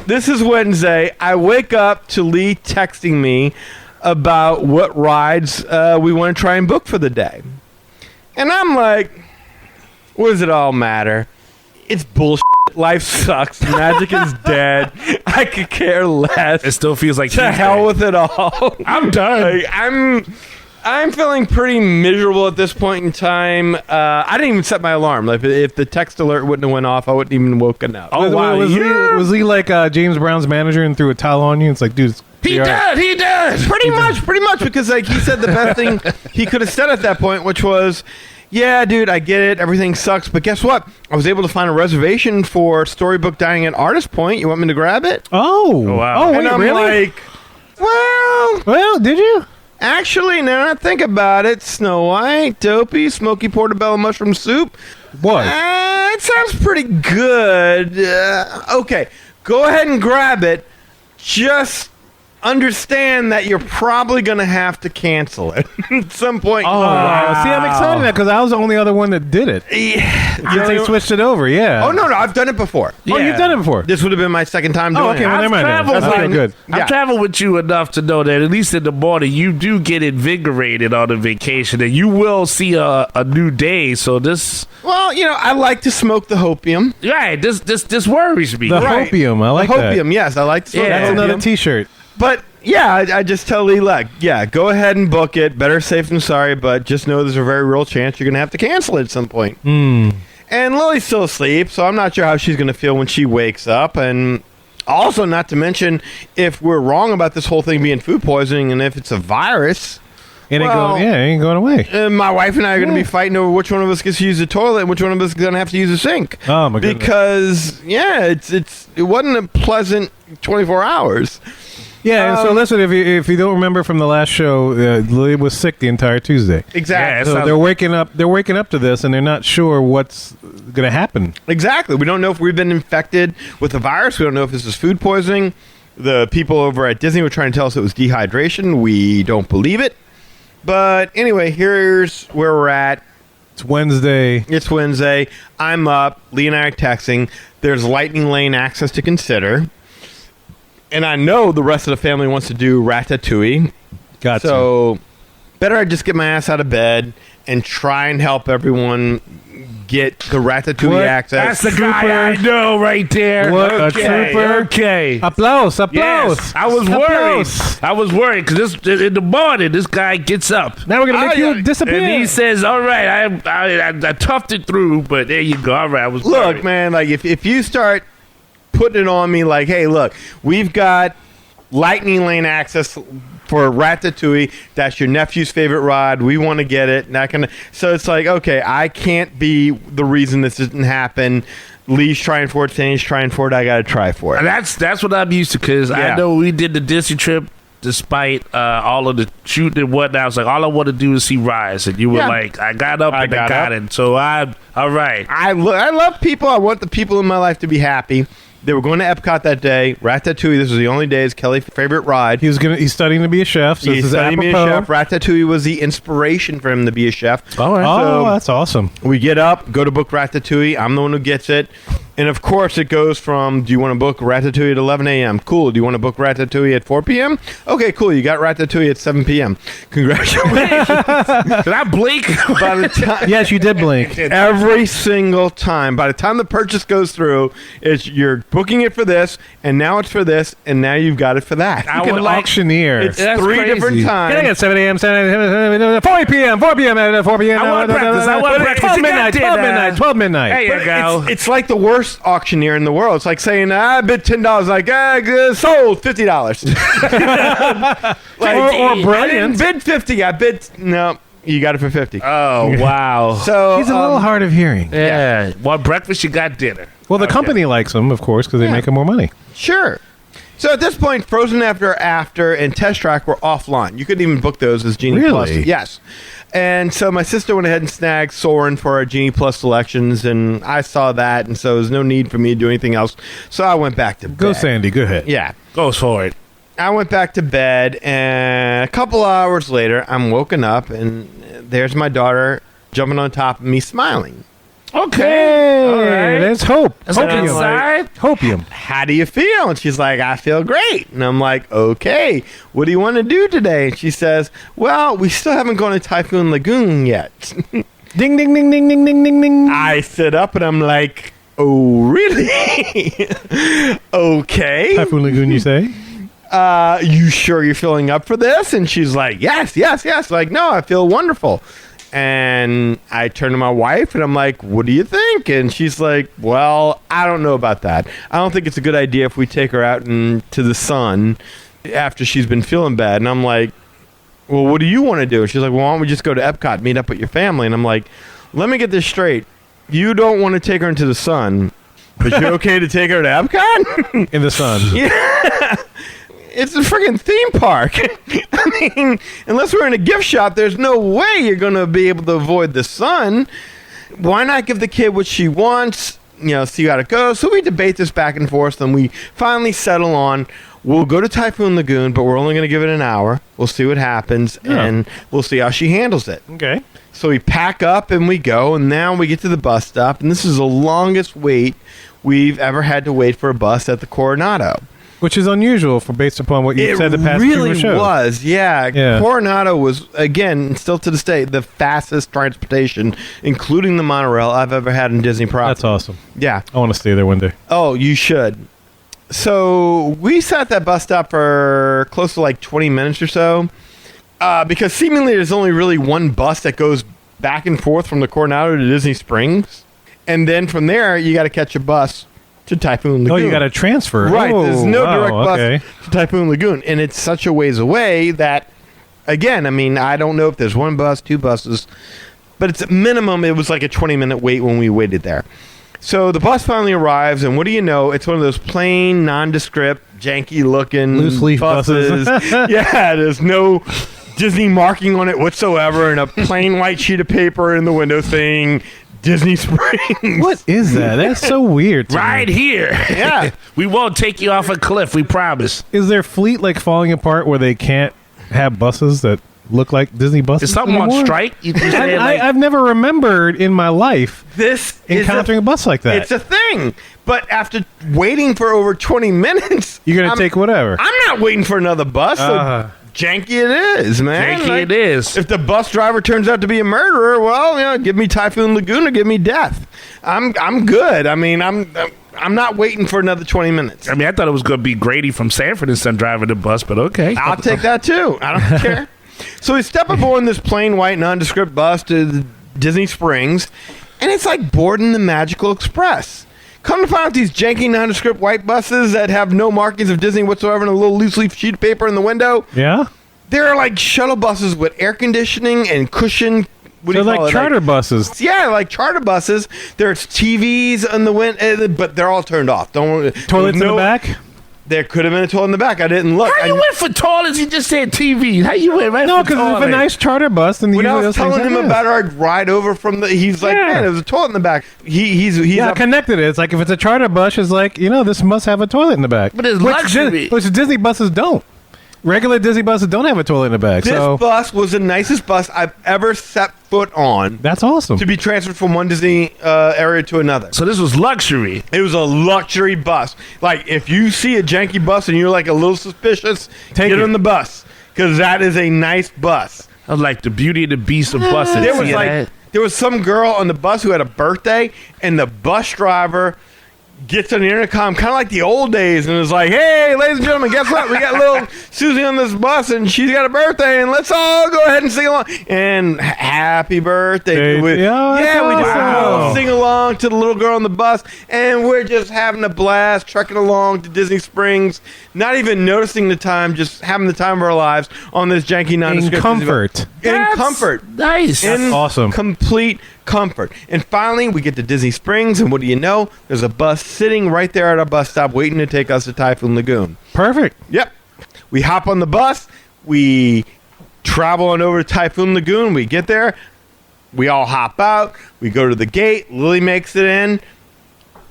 this is Wednesday, I wake up to Lee texting me about what rides we want to try and book for the day. And I'm like, what does it all matter? It's bullshit. Life sucks. Magic is dead. I could care less. It still feels like to hell with it all. I'm done. Like, I'm feeling pretty miserable at this point in time. I didn't even set my alarm. Like, if the text alert wouldn't have went off, I wouldn't even woken up. Oh, wow. Was he like James Brown's manager and threw a towel on you? It's like, dude, He did. Pretty much, because like he said the best thing he could have said at that point, which was, yeah, dude, I get it. Everything sucks. But guess what? I was able to find a reservation for Storybook Dining at Artist Point. You want me to grab it? Oh, wow. Oh, wait, and I'm really? like, well, Did you? Actually, now that I think about it, Snow White, Dopey, Smoky Portobello Mushroom Soup. What? It sounds pretty good. Okay, go ahead and grab it. Just understand that you're probably going to have to cancel it at some point. Oh, wow. See, I'm excited now because I was the only other one that did it. Since they switched it over, yeah. Oh, no, I've done it before. Oh, you've done it before? This would have been my second time doing okay, it. well, never mind. That's okay, good. I've traveled with you enough to know that at least in the morning you do get invigorated on a vacation and you will see a new day. So this... Well, I like to smoke the hopium. Right, this worries me. The hopium, I like the that. hopium, yes, I like to smoke That's the another hopium. T-shirt. But yeah, I just tell Lee, like, yeah, go ahead and book it. Better safe than sorry, but just know there's a very real chance you're going to have to cancel it at some point. And Lily's still asleep, so I'm not sure how she's going to feel when she wakes up. And also, not to mention, if we're wrong about this whole thing being food poisoning and if it's a virus... It ain't going away. My wife and I are going to be fighting over which one of us gets to use the toilet and which one of us is going to have to use the sink. Oh, my goodness. Because, it wasn't a pleasant 24 hours. Yeah, and so listen, if you don't remember from the last show, Lily was sick the entire Tuesday. Exactly. So they're waking up to this, and they're not sure what's going to happen. Exactly. We don't know if we've been infected with the virus. We don't know if this is food poisoning. The people over at Disney were trying to tell us it was dehydration. We don't believe it. But anyway, here's where we're at. It's Wednesday. I'm up. Lee and I are texting. There's Lightning Lane access to consider. And I know the rest of the family wants to do Ratatouille. Gotcha. So better I just get my ass out of bed and try and help everyone get the Ratatouille access. That's the guy I know right there. What a trooper. Okay. Applause. Yes, I was worried because in the morning this guy gets up. Now we're going to make you disappear. And he says, all right, I toughed it through, but there you go. All right, I was worried. Look, man, like if you start putting it on me like, hey, look, we've got Lightning Lane access for Ratatouille. That's your nephew's favorite ride. We want to get it. So it's like, okay, I can't be the reason this didn't happen. Lee's trying for it. Tane's trying for it. I got to try for it. And that's what I'm used to, because I know we did the Disney trip despite all of the shooting and whatnot. I was like, all I want to do is see Rise. And you were like, I got up and I got it. So I'm all right. I love people. I want the people in my life to be happy. They were going to Epcot that day. Ratatouille, this was the only day, is Kelly's favorite ride. He's studying to be a chef. So He's studying to be a chef. Ratatouille was the inspiration for him to be a chef. All right. So that's awesome. we get up, go to book Ratatouille. I'm the one who gets it. And of course, it goes from, do you want to book Ratatouille at 11 a.m.? Cool. Do you want to book Ratatouille at 4 p.m.? Okay, cool. You got Ratatouille at 7 p.m. Congratulations. Did I blink? By the time, Yes, you did blink. every single time. By the time the purchase goes through, you're booking it for this, and now it's for this, and now you've got it for that. I Like would an like. auctioneer. It's That's 3 crazy. different Can I times. get 7 a.m., 4 p.m., 4 p.m., 4 p.m. I want breakfast. I want breakfast. 12 You got midnight, dinner. 12 midnight, 12 midnight. There you go. It's like the worst auctioneer in the world. It's like saying, I bid $10. Like, sold $50. Or brilliant. I didn't bid 50. I bid, no, you got it for 50. Oh, wow. So He's a little hard of hearing. Yeah. Want breakfast, you got dinner. Well, the company likes him, of course, because they make him more money. Sure. So at this point, Frozen After and Test Track were offline. You couldn't even book those as Genie Plus. Really? Yes. And so my sister went ahead and snagged Soarin' for our Genie Plus selections, and I saw that, and so there was no need for me to do anything else. So I went back to bed. Go, Sandy. Go ahead. Yeah. Goes for it. I went back to bed, and a couple hours later, I'm woken up, and there's my daughter jumping on top of me, smiling. Okay. All right. There's hope. Is it Hopium. outside? Hopium. How do you feel? And she's like, I feel great. And I'm like, okay, what do you want to do today? And she says, well, we still haven't gone to Typhoon Lagoon yet. Ding, ding, ding, ding, ding, ding, ding, ding. I sit up and I'm like, oh, really? Okay. Typhoon Lagoon, you say? You sure you're filling up for this? And she's like, yes. Like, no, I feel wonderful. And I turn to my wife and I'm like, what do you think? And she's like, well, I don't know about that. I don't think it's a good idea if we take her out into the sun after she's been feeling bad. And I'm like, well, what do you want to do? And she's like, well, why don't we just go to Epcot, meet up with your family? And I'm like, let me get this straight. You don't want to take her into the sun, but you're okay to take her to Epcot? In the sun. Yeah. It's a freaking theme park. I mean, unless we're in a gift shop, there's no way you're going to be able to avoid the sun. Why not give the kid what she wants? See how it goes. So we debate this back and forth, and we finally settle on, we'll go to Typhoon Lagoon, but we're only going to give it an hour. We'll see what happens, and we'll see how she handles it. Okay. So we pack up and we go, and now we get to the bus stop, and this is the longest wait we've ever had to wait for a bus at the Coronado. Which is unusual based upon what you said the past really few shows. was, yeah. Coronado was, again, still to this day, the fastest transportation, including the monorail, I've ever had in Disney property. That's awesome. Yeah. I want to stay there one day. Oh, you should. So we sat at that bus stop for close to like 20 minutes or so, because seemingly there's only really one bus that goes back and forth from the Coronado to Disney Springs, and then from there you got to catch a bus to Typhoon Lagoon. Oh, you got to transfer. Right. Oh, There's no direct bus okay. to Typhoon Lagoon. And it's such a ways away that, again, I mean, I don't know if there's one bus, two buses, but it's a minimum. It was like a 20-minute wait when we waited there. So the bus finally arrives, and what do you know? It's one of those plain, nondescript, janky-looking Loose leaf buses. Yeah, there's no Disney marking on it whatsoever, and a plain white sheet of paper in the window saying Disney Springs. What is that? That's so weird to Right me. here. Yeah. We won't take you off a cliff, we promise. Is their fleet like falling apart where they can't have buses that look like Disney buses Is something anymore? on strike? You say, like, I've never remembered in my life This encountering a bus like that. It's a thing. But after waiting for over 20 minutes, You're going to take whatever. I'm not waiting for another bus. So janky it is, man. Janky it is. If the bus driver turns out to be a murderer, well, give me Typhoon Lagoon or give me death. I'm good. I mean, I'm not waiting for another 20 minutes. I mean, I thought it was going to be Grady from Sanford and Son driving the bus, but okay. I'll take that too. I don't care. So we step aboard this plain white nondescript bus to Disney Springs, and it's like boarding the Magical Express. Come to find out, these janky nondescript white buses that have no markings of Disney whatsoever and a little loose leaf sheet of paper in the window, Yeah? There are like shuttle buses with air conditioning and cushion. What do They're you call like it? charter buses. Yeah, like charter buses. There's TVs on the wind, but they're all turned off. Toilets in the back? There could have been a toilet in the back. I didn't look. How you went for toilets? You just said TV. How you went right No, for because toilets? it's a nice charter bus. And When I usually was those things telling him have about our ride over from he's like, Yeah. man, there was a toilet in the back. He's Yeah, I up- connected it. It's like if it's a charter bus, it's like, this must have a toilet in the back. But it's which luxury. which Disney buses don't. Regular Disney buses don't have a toilet in the back. This So bus was the nicest bus I've ever set foot on that's awesome. to be transferred from one Disney area to another. So this was luxury. It was a luxury bus. Like, if you see a janky bus and you're like a little suspicious, Take get it. on the bus because that is a nice bus. I was like the Beauty and the Beast of buses. There was See like that? there was some girl on the bus who had a birthday, and the bus driver gets on the intercom, kind of like the old days, and is like, "Hey, ladies and gentlemen, guess what? We got little Susie on this bus, and she's got a birthday, and let's all go ahead and sing along." And happy birthday! Hey, We just awesome. all sing along to the little girl on the bus, and we're just having a blast, trekking along to Disney Springs, not even noticing the time, just having the time of our lives on this janky in nondescript comfort. In That's comfort. Nice. In awesome. complete comfort. And finally, we get to Disney Springs, and what do you know? There's a bus sitting right there at our bus stop waiting to take us to Typhoon Lagoon. Perfect. Yep. We hop on the bus. We travel on over to Typhoon Lagoon. We get there. We all hop out. We go to the gate. Lily makes it in.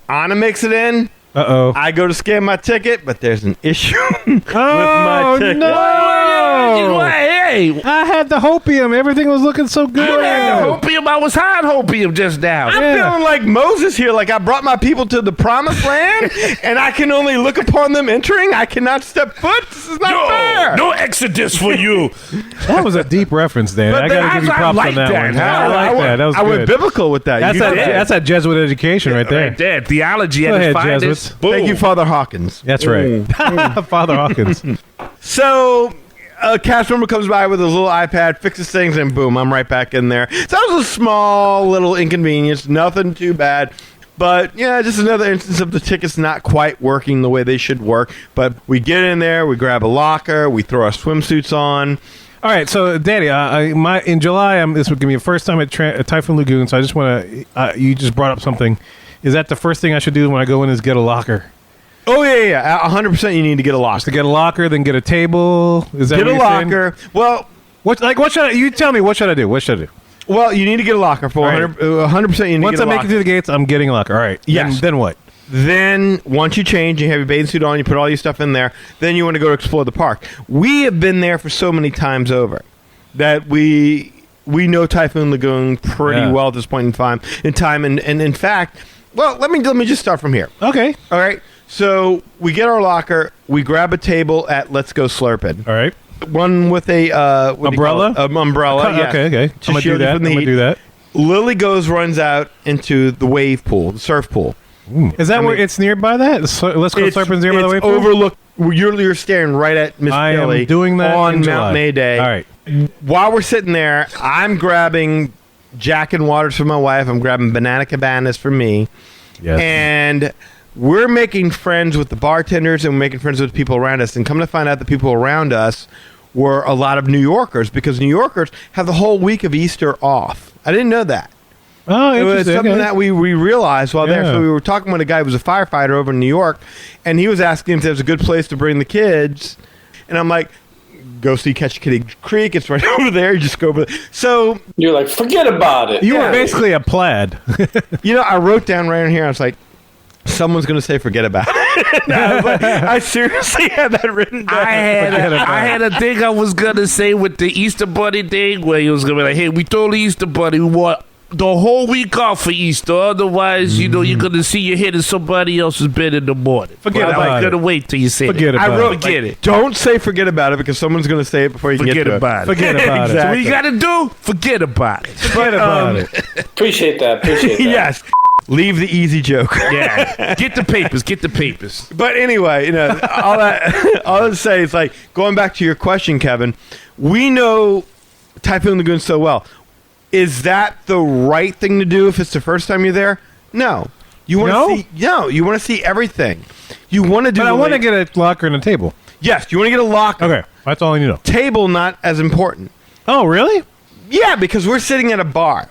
Anna makes it in. Uh-oh. I go to scan my ticket, but there's an issue with Oh, my ticket. no. Hey, I had the hopium. Everything was looking so good. you had the hopium. I was high on hopium just now. I'm Yeah. feeling like Moses here, like I brought my people to the promised land, and I can only look upon them entering. I cannot step foot. This is not fair. No exodus for you. That was a deep reference, Dan. But I got to I give you props like on that, that, one. huh? I like that. That was I good. went biblical with that. That's You that, did. that's that Jesuit education right there. Right there. Theology Go at its ahead, finest. Jesuits. Boom. Thank you, Father Hawkins. That's right. Father Hawkins. So a cast member comes by with his little iPad, fixes things, and boom, I'm right back in there. So that was a small little inconvenience, nothing too bad. But yeah, just another instance of the tickets not quite working the way they should work. But we get in there, we grab a locker, we throw our swimsuits on. All right, so Daddy, in July, this would give me a first time at Typhoon Lagoon. So I just want to. You just brought up something. Is that the first thing I should do when I go in? Is get a locker? Oh yeah, 100%. You need to get a locker. To get a locker, then get a table. Is that Get what a you're saying? locker. Well, What should you tell me? What should I do? What should I do? well, you need to get a locker for Right. 100%. You need Once to I get a make locker. it through the gates, I'm getting a locker. All right. Yes. Then what? Then, once you change, you have your bathing suit on, you put all your stuff in there, then you want to go explore the park. We have been there for so many times over that we know Typhoon Lagoon pretty Yeah. well at this point in time. And in fact, well, let me just start from here. Okay. All right. So we get our locker, we grab a table at Let's Go Slurpin'. All right. One with a what do you call Umbrella? it? Umbrella. Yes. Okay. To I'm gonna do shield you that. from the I'm gonna heat. do that. Lily runs out into the wave pool, the surf pool. Is that I where mean- it's nearby that? Let's go Slurpin's nearby the way. It's overlooked. You're staring right at Miss I Kelly am doing that on in Mount July. May Day. All right. While we're sitting there, I'm grabbing Jack and Waters for my wife. I'm grabbing Banana Cabanas for me. Yes. And we're making friends with the bartenders and we're making friends with people around us. And come to find out, the people around us were a lot of New Yorkers because New Yorkers have the whole week of Easter off. I didn't know that. Oh, It was interesting. something Okay. that we realized while there. Yeah. So we were talking with a guy who was a firefighter over in New York, and he was asking if there's a good place to bring the kids. And I'm like, go see Ketchikan Creek. It's right over there. You just go over there. So, You're like, forget about it. You Yeah. were basically a plaid. I wrote down right in here, I was like, someone's going to say forget about it. I was like, I seriously had that written down. I had a thing I was gonna say with the Easter Bunny thing where he was gonna be like, "Hey, we told the Easter Bunny we want the whole week off for Easter. Otherwise, you're gonna see you hitting somebody else's bed in the morning." Forget But about I'm it. gonna wait till you say Forget it. about I wrote, it. Forget it. Don't say forget about it because someone's going to say it before you can Forget get to about it. Forget about it. So what Exactly. you gotta do? Forget about it. Forget about it. Appreciate that. Appreciate that. Yes. Leave the easy joke. Yeah, get the papers. Get the papers. But anyway, all to say is like going back to your question, Kevin. We know Typhoon Lagoon so well. Is that the right thing to do if it's the first time you're there? No. You want No? to see You want to see everything. You want to do. But I want to get a locker and a table. Yes, you want to get a locker. Okay. That's all you know. Table not as important. Oh, really? Yeah, because we're sitting at a bar.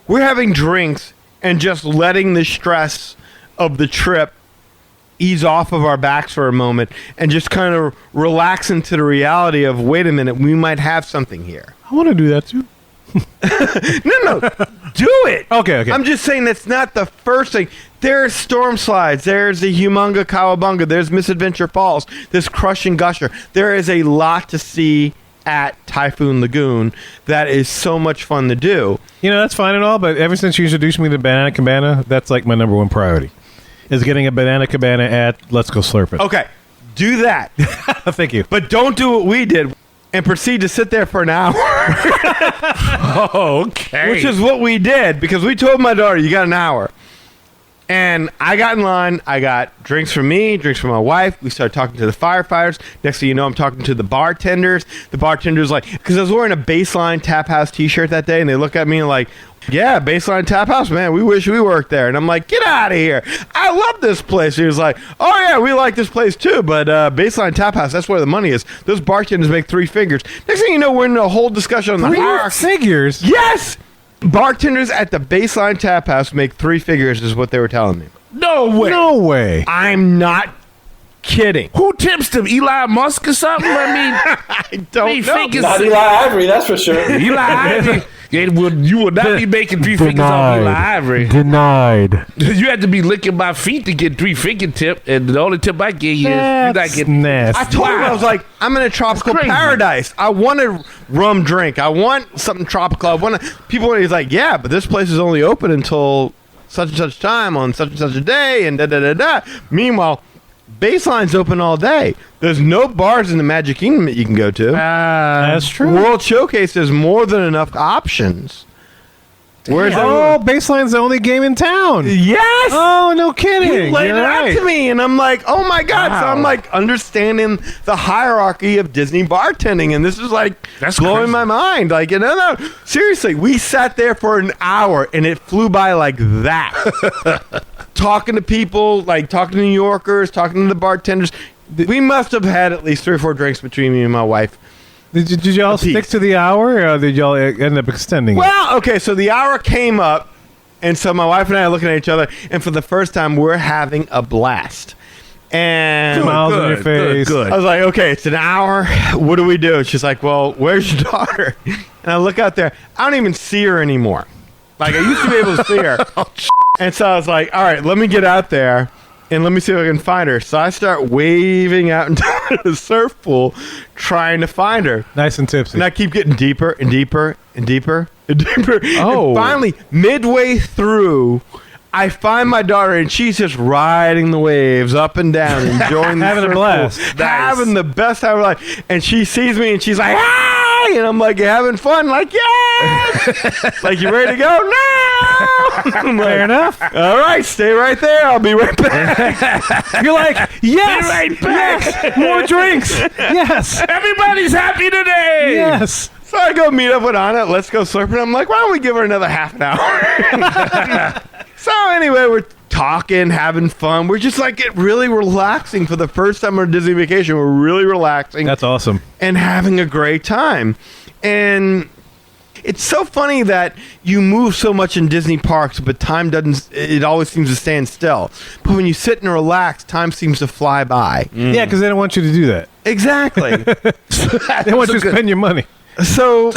We're having drinks and just letting the stress of the trip ease off of our backs for a moment and just kind of relax into the reality of, wait a minute, we might have something here. I want to do that too. No, do it. Okay. I'm just saying that's not the first thing. There's storm slides. There's the Humunga Cowabunga. There's Misadventure Falls. There's Crushing Gusher. There is a lot to see at Typhoon Lagoon that is so much fun to do. You know, that's fine and all, but ever since you introduced me to Banana Cabana, that's like my number one priority. Is getting a Banana Cabana at Let's Go Slurp It. Okay, do that. Thank you. But don't do what we did and proceed to sit there for an hour. Okay. Which is what we did, because we told my daughter, you got an hour. And I got in line. I got drinks for me, drinks for my wife. We started talking to the firefighters. Next thing you know, I'm talking to the bartenders. The bartender's like, because I was wearing a Baseline Tap House t-shirt that day, and they look at me like, yeah, Baseline Tap House, man, we wish we worked there. And I'm like, get out of here. I love this place. He was like, oh, yeah, we like this place too, but Baseline Tap House, that's where the money is. Those bartenders make 3 figures. Next thing you know, we're in a whole discussion on the 3 figures? Yes! Bartenders at the Baseline Tap House make 3 figures is what they were telling me. No way. No way. I'm not kidding. Who tips them? Elon Musk or something? I mean, I don't know. Not Eli Ivory, that's for sure. Eli Ivory. You will not be making 3 figures off Eli Ivory. Denied. You had to be licking my feet to get 3-figure tip, and the only tip I gave you is you're not getting. nasty. I told him, I was like, I'm in a tropical That's crazy. paradise. I want a rum drink. I want something tropical. I want people. He's like, yeah, but this place is only open until such and such time on such and such a day, and da da da da. Meanwhile, Baseline's open all day. There's no bars in the Magic Kingdom that you can go to. That's true. World Showcase has more than enough options. Whereas Baseline's the only game in town. yes. Oh, no kidding. He laid You're it right. out to me, and I'm like, oh my god! So Wow. I'm like understanding the hierarchy of Disney bartending, and this is like That's blowing crazy. my mind. Like, no, seriously, we sat there for an hour, and it flew by like that. Talking to people, like talking to New Yorkers, talking to the bartenders. We must have had at least 3 or 4 drinks between me and my wife. Did y'all piece. stick to the hour, or did y'all end up extending it? Well, okay, so the hour came up, and so my wife and I are looking at each other, and for the first time, we're having a blast. And Smiles on your face. I was like, okay, it's an hour. What do we do? And she's like, well, where's your daughter? And I look out there. I don't even see her anymore. Like, I used to be able to see her. And so I was like, all right, let me get out there and let me see if I can find her. So I start waving out into the surf pool trying to find her. Nice and tipsy. And I keep getting deeper and deeper and deeper and deeper. Oh. And finally, midway through, I find my daughter, and she's just riding the waves up and down, enjoying the Having a surf blast. pool, having the best time of her life. And she sees me, and she's like, "Hey!" And I'm like, "You having fun?" Like, "Yes!" Like, "You ready to go?" "No!" I'm like, Fair enough. all right, stay right there. I'll be right back. You're like, yes, right back. yes, more drinks, yes, Everybody's happy today. yes. So I go meet up with Anna. Let's go slurping. I'm like, why don't we give her another half an hour? So anyway, we're talking, having fun. We're just like get really relaxing for the first time on a Disney vacation. We're really relaxing That's awesome. and having a great time. And it's so funny that you move so much in Disney parks, but time doesn't, it always seems to stand still. But when you sit and relax, time seems to fly by. Yeah, because they don't want you to do that. Exactly. They want you to spend your money. So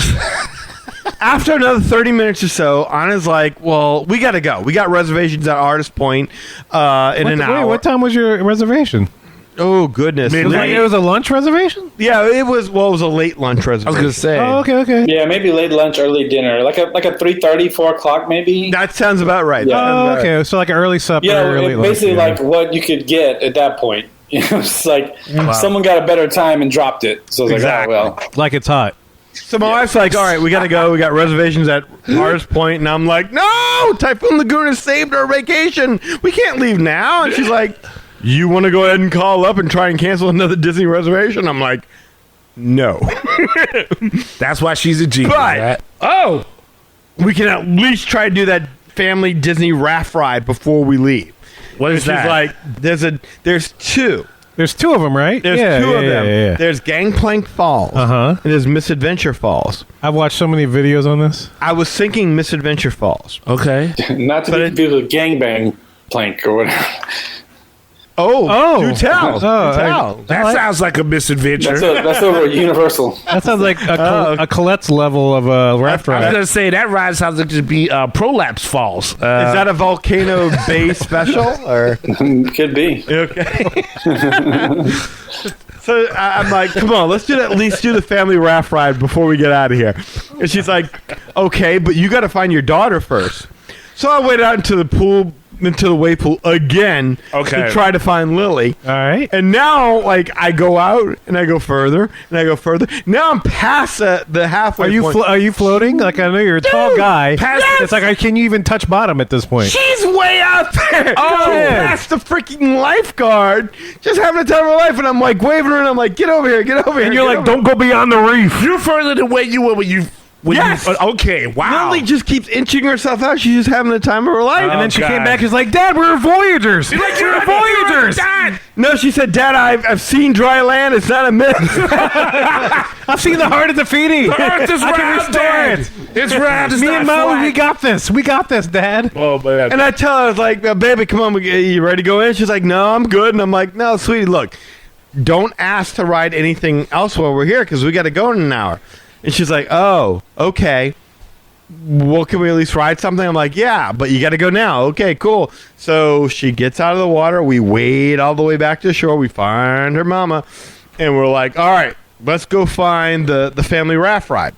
after another 30 minutes or so, Anna's like, well, we got to go. We got reservations at Artist Point in an hour. Wait, what time was your reservation? Oh, goodness. It was a lunch reservation? Yeah, it was a late lunch I was reservation. gonna say. Oh, okay. Yeah, maybe late lunch, early dinner, like a 3:30, 4 o'clock, maybe. That sounds about right. Yeah. That sounds Oh, about right. okay. So like an early supper, Yeah, early lunch. basically yeah. like what you could get at that point. You know, it's like someone got a better time and dropped it. So I was Exactly. like, oh, well. Like it's hot. So my wife's like, all right, we got to go. We got reservations at Artist Point. And I'm like, no, Typhoon Lagoon has saved our vacation. We can't leave now. And she's like, you want to go ahead and call up and try and cancel another Disney reservation? I'm like, no. That's why she's a genius. But- right? Oh, We can at least try to do that family Disney raft ride before we leave. what is She's that? like, there's 2. There's two of them, right? There's two of them. Yeah. There's Gangplank Falls. Uh-huh. And there's Misadventure Falls. I've watched so many videos on this. I was thinking Misadventure Falls. Okay. Not to be confused with gangbang plank or whatever. Oh, do tell. That sounds like a misadventure. That's over at Universal. That sounds like a Colette's level of raft I was ride. going to say, that ride sounds like to be Prolapse Falls. Is that a Volcano Bay special? Or Could be. okay. So I'm like, come on, let's at least do the family raft ride before we get out of here. And she's like, okay, but you got to find your daughter first. So I went out into the pool, into the wave pool again to try to find Lily. All right. And now, like, I go out and I go further and I go further. Now I'm past the halfway point. Are you floating? Like, I know you're a tall guy. It's like, can you even touch bottom at this point? She's way out there. Oh, past the freaking lifeguard, just having the time of her life, and I'm like waving her, and I'm like, get over here, get over here. And you're like, don't go beyond the reef. You're further than where you were when you... Yes. Okay, wow. Lily just keeps inching herself out. She's just having the time of her life. And then she God. came back. She's like, Dad, we're Voyagers. We're Voyagers. Dad. No, she said, Dad, I've seen dry land. It's not a myth. I've seen the heart of the feeding. The earth is I can round, restore Dad. it. It's round. It's Me not and Mo, flat. we got this. We got this, Dad. Oh, man. And I tell her, I was like, baby, come on. You ready to go in? She's like, no, I'm good. And I'm like, no, sweetie, look, don't ask to ride anything else while we're here because we got to go in an hour. And she's like, oh, okay. Well, can we at least ride something? I'm like, yeah, but you got to go now. Okay, cool. So she gets out of the water. We wade all the way back to the shore. We find her mama. And we're like, all right, let's go find the family raft ride.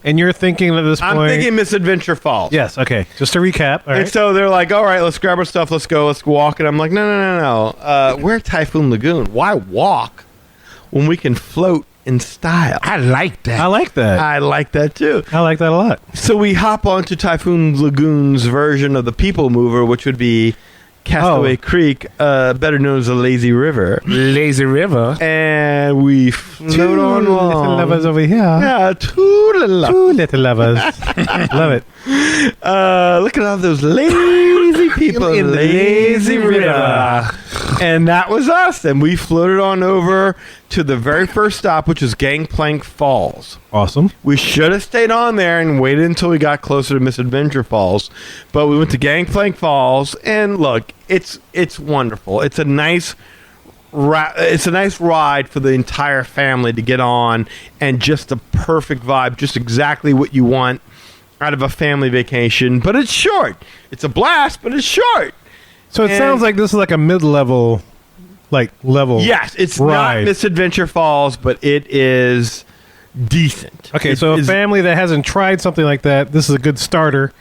And you're thinking at this point... I'm thinking Misadventure Falls. Yes, okay. Just to recap. All And right. so they're like, all right, let's grab our stuff. Let's go. Let's walk. And I'm like, no. We're at Typhoon Lagoon. Why walk when we can float in style? I like that. I like that. I like that too. I like that a lot. So we hop onto Typhoon Lagoon's version of the People Mover, which would be Castaway Creek, better known as the Lazy River. Lazy River. And we float on Two little along. lovers over here. Yeah, two little Two little lovers. Love it. look at all those lazy people in the lazy river. And that was us. And we floated on over to the very first stop, which was Gangplank Falls. Awesome. We should have stayed on there and waited until we got closer to Misadventure Falls. But we went to Gangplank Falls, and look, it's wonderful. It's a nice ride for the entire family to get on, and just the perfect vibe, just exactly what you want out of a family vacation. But it's short. It's a blast, but it's short. So it And- sounds like this is like a mid-level, level. Yes, it's ride. not Misadventure Falls, but it is decent. Okay, It so a is- family that hasn't tried something like that, this is a good starter.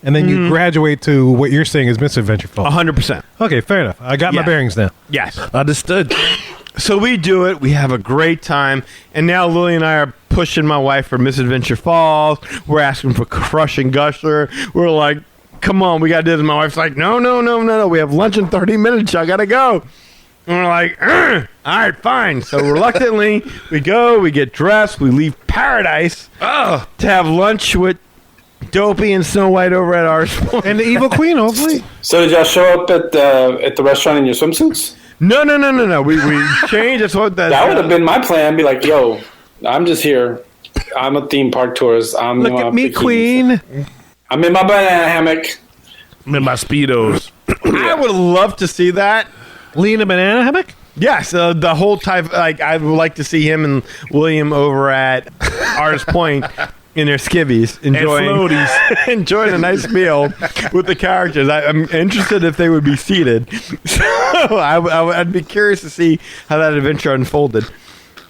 And then you graduate to what you're saying is Misadventure Falls. 100%. Okay, fair enough. I got my Yeah. bearings now. Yes. Understood. So we do it. We have a great time. And now Lily and I are pushing my wife for Misadventure Falls. We're asking for Crush and Gusher. We're like, come on, we got to do this. My wife's like, no. We have lunch in 30 minutes. I got to go. And we're like, all right, fine. So reluctantly, we go, we get dressed, we leave paradise to have lunch with Dopey and Snow White over at ours. And the Evil Queen, hopefully. So did y'all show up at the restaurant in your swimsuits? No. We changed. That's what That would have been my plan. Be like, yo, I'm just here. I'm a theme park tourist. I'm Look at me, Queen. I'm in my banana hammock. I'm in my Speedos. I would love to see that. Lee in a banana hammock? Yes, the whole type. Like, I would like to see him and William over at Artist Point in their skivvies, enjoying a nice meal with the characters. I'm interested if they would be seated. So I'd be curious to see how that adventure unfolded.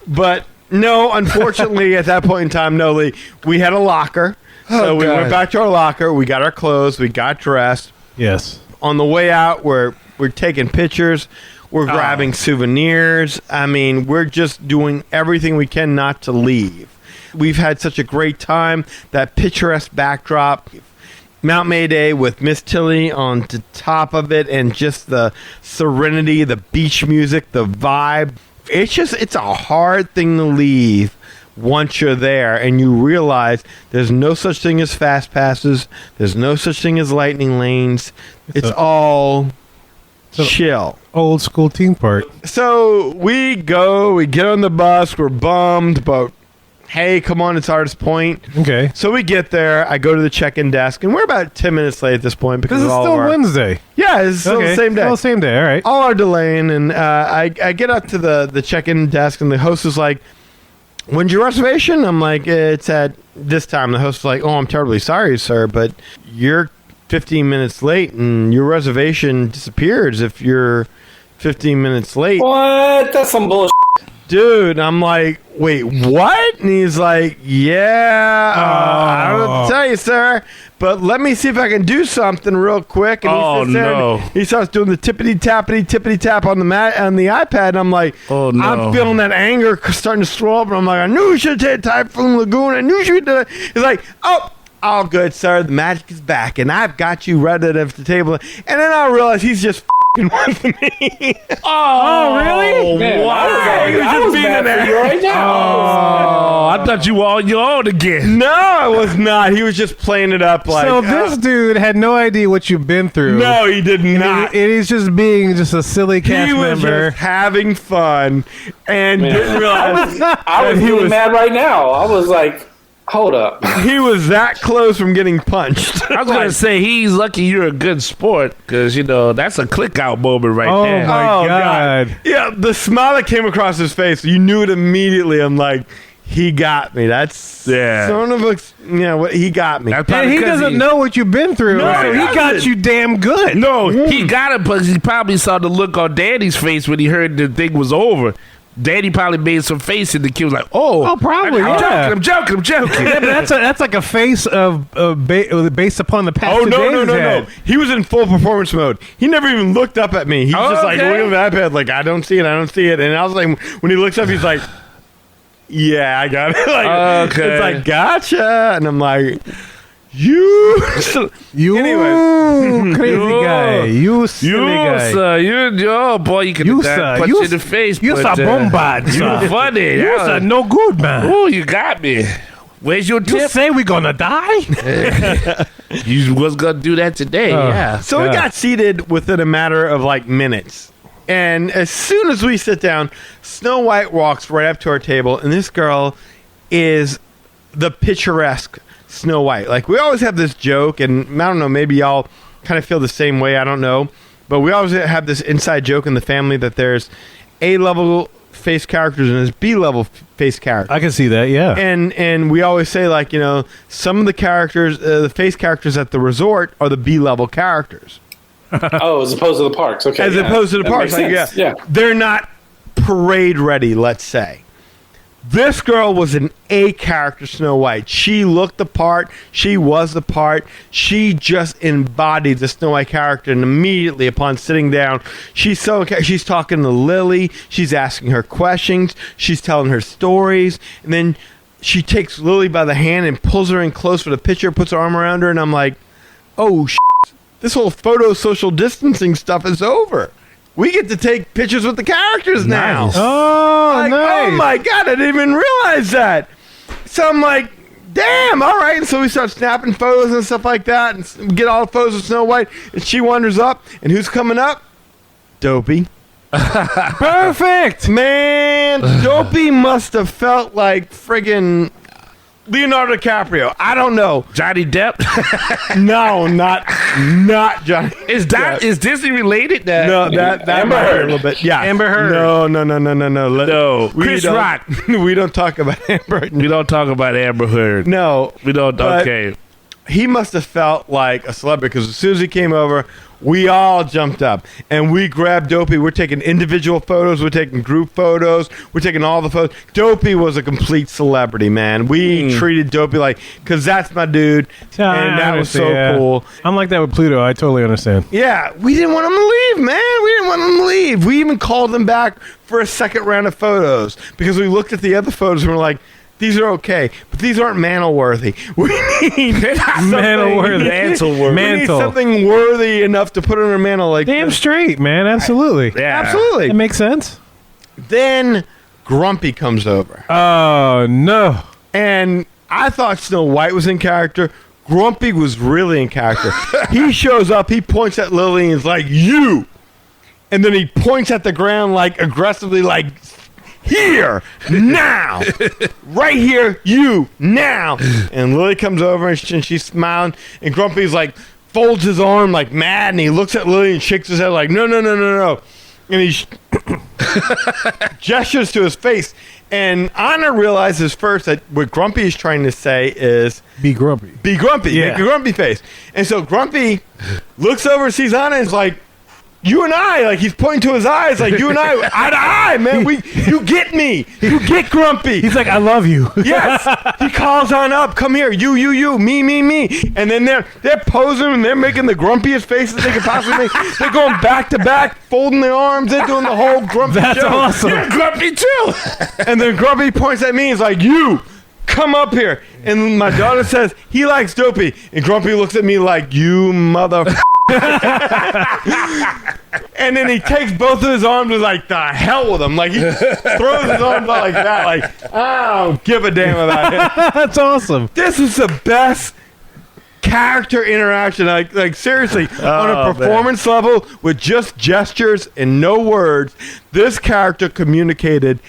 But no, unfortunately, at that point in time, no, Lee, we had a locker. So we went back to our locker. We got our clothes. We got dressed. Yes. On the way out, we're taking pictures. We're grabbing souvenirs. I mean, we're just doing everything we can not to leave. We've had such a great time. That picturesque backdrop, Mount Mayday with Miss Tilly on the top of it, and just the serenity, the beach music, the vibe. It's a hard thing to leave once you're there and you realize there's no such thing as fast passes. There's no such thing as lightning lanes. It's all chill. Old school team park. So we get on the bus, we're bummed, but hey, come on, it's Artist Point. Okay. So we get there, I go to the check-in desk, and we're about 10 minutes late at this point because This is of all still of our... Wednesday. Yeah, it's still the same day. Still the same day, all right. All our delaying, and I get up to the check-in desk, and the host is like, when's your reservation? I'm like, it's at this time. The host is like, oh, I'm terribly sorry, sir, but you're 15 minutes late, and your reservation disappears if you're 15 minutes late. What? That's some bullshit. Dude, I'm like, wait, what? And he's like, yeah, I don't know what to tell you, sir, but let me see if I can do something real quick. And Oh, he sits there no. and he starts doing the tippity tap on the iPad, and I'm like, Oh, no. I'm feeling that anger starting to swell up, and I'm like, I knew you should have taken Typhoon Lagoon. I knew you should have. He's like, oh, all good, sir. The magic is back, and I've got you right at the table. And then I realized he's just with me. Oh, really? Man, Wow. I was mad for you right now. Oh, I thought you were on your own again. No, I was not. He was just playing it up like. So this dude had no idea what you've been through. No, he did not. And he's just being just a silly cast He was member. just having fun and Man. didn't realize I was he really was mad right now. I was like, hold up. he was that close from getting punched. I was going to say, he's lucky you're a good sport because, that's a click-out moment right Oh, there. my God. Yeah, the smile that came across his face, you knew it immediately. I'm like, he got me. That's Yeah. son of a, he got me. That's And probably he 'cause doesn't know what you've been through. No, so he he got doesn't. you damn good. No, he got it because he probably saw the look on Danny's face when he heard the thing was over. Danny probably made some face, and the kid was like, "Oh, probably, I'm yeah. joking." Yeah, but that's like a face of based upon the past. Oh, two no, days no, he's no, had. no. He was in full performance mode. He never even looked up at me. He was just like Okay. looking at the iPad like, I don't see it. And I was like, when he looks up, he's like, yeah, I got it. Like, Okay. It's like, gotcha. And I'm like, you. You crazy You- guy. You silly You, guy. sir, oh boy, you can You, punch sir. you You, in the face. You but, a bombard, You sir. funny. You Yeah. no good, man. Oh, you got me. Where's your You tip? say we gonna die? You was gonna do that today, yeah. So we Yeah. got seated within a matter of like minutes. And as soon as we sit down, Snow White walks right up to our table, and this girl is the picturesque Snow White. Like, we always have this joke, and I don't know, maybe y'all kind of feel the same way, I don't know. But we always have this inside joke in the family that there's A-level face characters and there's B-level face characters. I can see that. Yeah. And we always say, like, some of the characters, the face characters at the resort are the B-level characters. Oh, as opposed to the parks. Okay. As yeah. opposed to the That parks. makes Like, sense. Yeah. They're not parade ready, let's say. This girl was an A character Snow White. She looked the part. She was the part. She just embodied the Snow White character. And immediately upon sitting down, she's talking to Lily. She's asking her questions. She's telling her stories. And then she takes Lily by the hand and pulls her in close for the picture, puts her arm around her. And I'm like, oh, this whole photo social distancing stuff is over. We get to take pictures with the characters now. Nice. Oh, Like, nice. oh my God, I didn't even realize that. So I'm like, damn, all right. And so we start snapping photos and stuff like that and get all the photos of Snow White. And she wanders up. And who's coming up? Dopey. Perfect. Man, Dopey must have felt like friggin' Leonardo DiCaprio. I don't know. Johnny Depp. No, not Johnny. Is Disney related? No, that Amber might be a Heard. little bit. Yeah, Amber Heard. No. No. We Chris don't- Rock. We don't talk about Amber. We don't talk about Amber Heard. No, We don't. But- Okay. he must have felt like a celebrity because as soon as he came over, we all jumped up and we grabbed Dopey. We're taking individual photos. We're taking group photos. We're taking all the photos. Dopey was a complete celebrity, man. We treated Dopey like, because that's my dude. And that was so cool. I'm like that with Pluto. I totally understand. Yeah, we didn't want him to leave, man. We didn't want him to leave. We even called him back for a second round of photos because we looked at the other photos and we're like, these are okay, but these aren't mantle-worthy. We need Mantle-worthy. We need Mantle. something worthy enough to put on our mantle. Like Damn straight, man. Absolutely. Yeah. absolutely. It makes sense. Then Grumpy comes over, Oh, no. and I thought Snow White was in character. Grumpy was really in character. He shows up, he points at Lily and is like, you. and then he points at the ground like aggressively, like, here, now, right here, you, now. And Lily comes over and she's smiling, and Grumpy's like, folds his arm like mad, and he looks at Lily and shakes his head like, no. And he gestures to his face. And Anna realizes first that what Grumpy is trying to say is... Be grumpy. Be grumpy. Yeah. Make a grumpy face. And so Grumpy looks over, sees Anna, and is like, you and I, like he's pointing to his eyes, like you and I, eye to eye, man. You get me. You get Grumpy. He's like, I love you. Yes. He calls on up. Come here. You. Me. And then they're posing and they're making the grumpiest faces they could possibly make. They're going back to back, folding their arms. They're doing the whole grumpy That's show. awesome. You're grumpy too. And then Grumpy points at me. He's like, you. Come up here. And my daughter says, he likes Dopey. And Grumpy looks at me like, you mother... And then he takes both of his arms and like, the hell with him. Like, he throws his arms out like that. Like, I don't give a damn about him. That's awesome. This is the best character interaction. Like seriously, on a performance level with just gestures and no words, this character communicated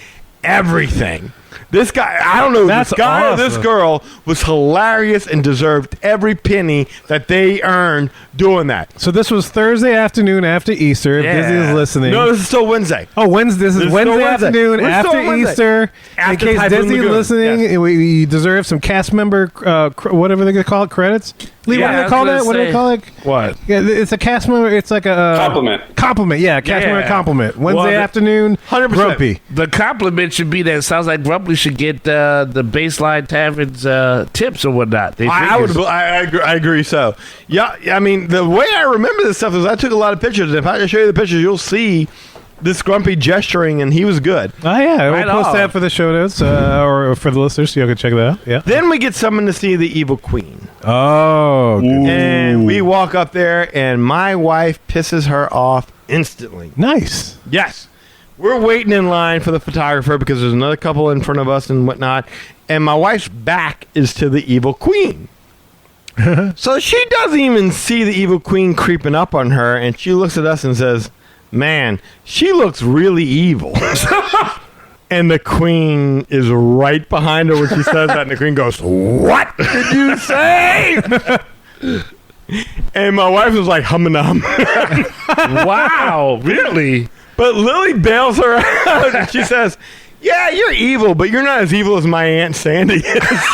everything. This guy, I don't know, That's this guy awesome. or this girl was hilarious and deserved every penny that they earned doing that. So this was Thursday afternoon after Easter. If Yeah. Disney is listening. No, this is still Wednesday. Oh, Wednesday. This is still Wednesday Wednesday. afternoon We're still after Wednesday. Easter. After in case Typhoon Disney is Lagoon. listening, Yes. we deserve some cast member, whatever they call it, credits. Lee, Yeah, what do I they call was that? gonna What do they say. call it? What? Yeah, it's a cast member. It's like a Compliment. Compliment. Yeah, cast Yeah. member compliment. Wednesday Well, afternoon. 100%. Grumpy. The compliment should be that it sounds like Grumpy should get the Baseline Tavern's tips or whatnot. I agree. So, yeah, I mean, the way I remember this stuff is I took a lot of pictures. If I show you the pictures, you'll see this Grumpy gesturing, and he was good. Oh yeah, Right we'll post on. that for the show notes or for the listeners, so you can check that out. Yeah. Then we get summoned to see the evil queen. Oh, good. And we walk up there, and my wife pisses her off instantly. Nice. Yes. We're waiting in line for the photographer because there's another couple in front of us and whatnot. And my wife's back is to the evil queen. So she doesn't even see the evil queen creeping up on her. And she looks at us and says, man, she looks really evil. And the queen is right behind her when she says that. And the queen goes, what did you say? And my wife was like, humming. Wow, really? But Lily bails her out and she says, yeah, you're evil, but you're not as evil as my Aunt Sandy is.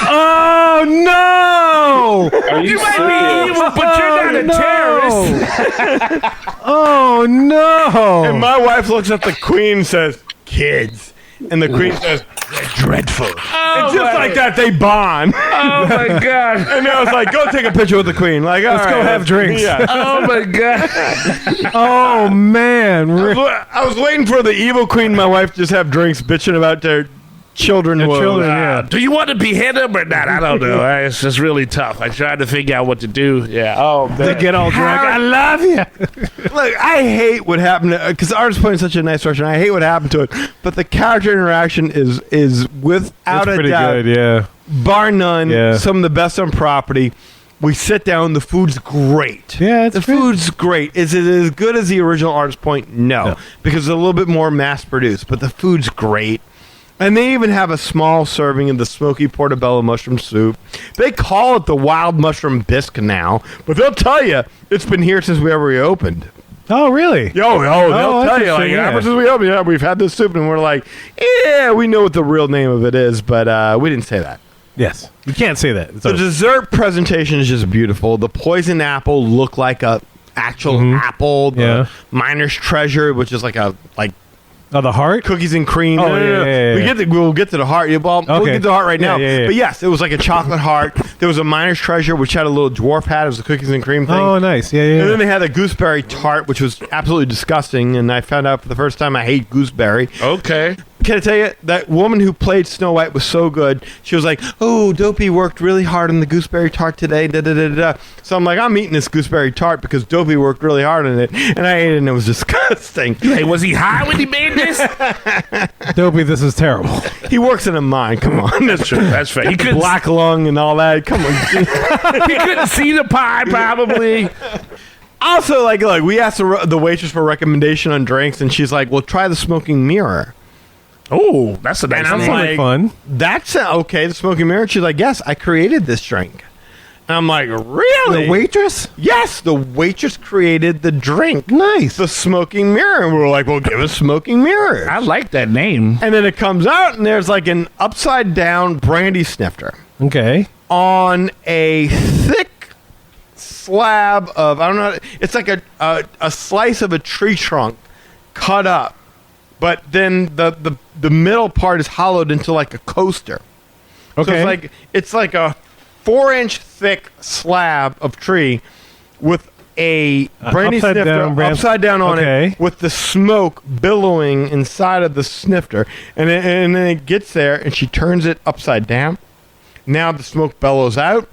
Oh no! Are you, You might serious? be evil, but you're not a terrorist. Oh no! And my wife looks at the queen and says, kids. And the queen says, they're dreadful. And just like that, they bond. Oh my god. And I was like, go take a picture with the queen. Like, Let's go have drinks. Yeah. Oh my god. Oh man! I was waiting for the evil queen and my wife to just have drinks bitching about their children. Their children, yeah. Do you want to behead him or not? I don't know. It's just really tough. I tried to figure out what to do. Yeah. Oh, They man. get all drunk. I love you. Look, I hate what happened to because Artist Point is such a nice restaurant. I hate what happened to it, but the character interaction is without That's a pretty doubt, good. Yeah. bar none, Yeah. some of the best on property. We sit down, the food's great. Yeah, it's the great. food's great. Is it as good as the original Artist Point? No, because it's a little bit more mass produced, but the food's great. And they even have a small serving of the smoky portobello mushroom soup. They call it the wild mushroom bisque now, but they'll tell you it's been here since we ever reopened. Oh really? They'll tell you, like, interesting, ever yeah. since we opened, yeah, we've had this soup, and we're like, yeah, we know what the real name of it is, but we didn't say that. Yes. You can't say that. It's The over. dessert presentation is just beautiful. The poison apple looked like a actual apple. The Yeah. miner's treasure, which is like Oh, the heart. cookies and cream. Oh, yeah. We'll get to the heart. Well, we'll Okay. get to the heart right now. Yeah. But yes, it was like a chocolate heart. There was a miner's treasure, which had a little dwarf hat. It was a cookies and cream thing. Oh, nice. Yeah. And then they had a gooseberry tart, which was absolutely disgusting. And I found out for the first time I hate gooseberry. Okay. Can I tell you, that woman who played Snow White was so good. She was like, oh, Dopey worked really hard on the gooseberry tart today. Da, da, da, da. So I'm like, I'm eating this gooseberry tart because Dopey worked really hard on it. And I ate it and it was disgusting. Hey, was he high when he made this? Dopey, this is terrible. He works in a mine. Come on. That's true. That's fair. He couldn't, Black lung and all that. Come on. he couldn't see the pie, probably. Also, like, look, we asked the waitress for a recommendation on drinks, and she's like, "Well, try the Smoking Mirror." Oh, that's a nice And I'm name. like, fun. That's okay. The Smoking Mirror. She's like, "Yes, I created this drink." And I'm like, "Really?" The waitress? Yes, the waitress created the drink. Nice. The Smoking Mirror. And we were like, "Well, give us Smoking Mirror." I like that name. And then it comes out, and there's like an upside down brandy snifter Okay. on a thick slab of, I don't know, it's like a slice of a tree trunk cut up, but then the middle part is hollowed into like a coaster. Okay. So it's like a 4-inch thick slab of tree with a brandy upside snifter down upside down on Okay. it, with the smoke billowing inside of the snifter, and then it gets there, and she turns it upside down. Now the smoke bellows out,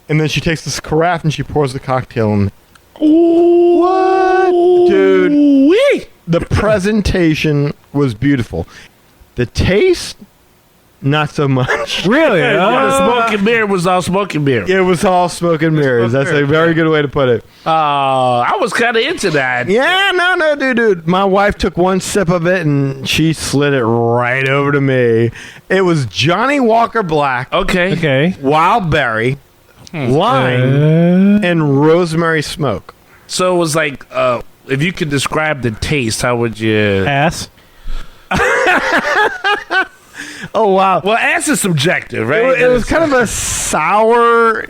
and then she takes this carafe and she pours the cocktail in. What? Dude, the presentation was beautiful. The taste, not so much. Really? The Smoking Mirror was all Smoking Mirror. It was all smoke and mirrors. That's a very good way to put it. I was kind of into that. Yeah, no, dude. My wife took one sip of it and she slid it right over to me. It was Johnny Walker Black, Okay. Okay. Wild Berry, Lime, and Rosemary Smoke. So it was like, if you could describe the taste, how would you? Ass. Oh, wow. Well, ass is subjective, right? It was kind of a sour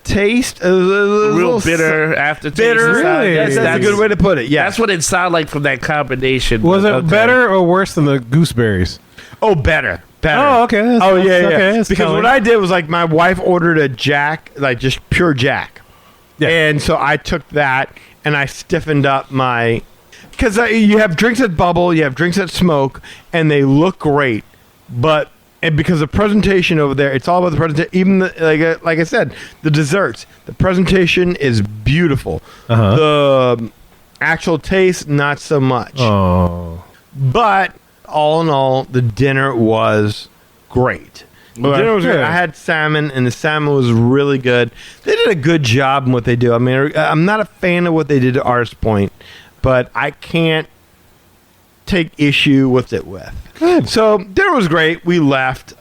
taste. It was a real little bitter aftertaste. bitter. Really? That's a good way to put it. Yeah. That's what it sounded like from that combination. Was it Okay. better or worse than the gooseberries? Oh, better. Oh, okay. That's- Oh, yeah. okay, that's Because telling. what I did was, like, my wife ordered a Jack, like just pure Jack. Yeah. And so I took that and I stiffened up my... Because you have drinks that bubble, you have drinks that smoke, and they look great. But... And because the presentation over there, it's all about the presentation. Even like I said, the desserts. The presentation is beautiful. Uh-huh. The actual taste, not so much. Oh. But all in all, the dinner was great. The dinner was good. great. I had salmon, and the salmon was really good. They did a good job in what they do. I mean, I'm not a fan of what they did to Artist Point, but I can't take issue with it with. Good. So dinner was great. We left.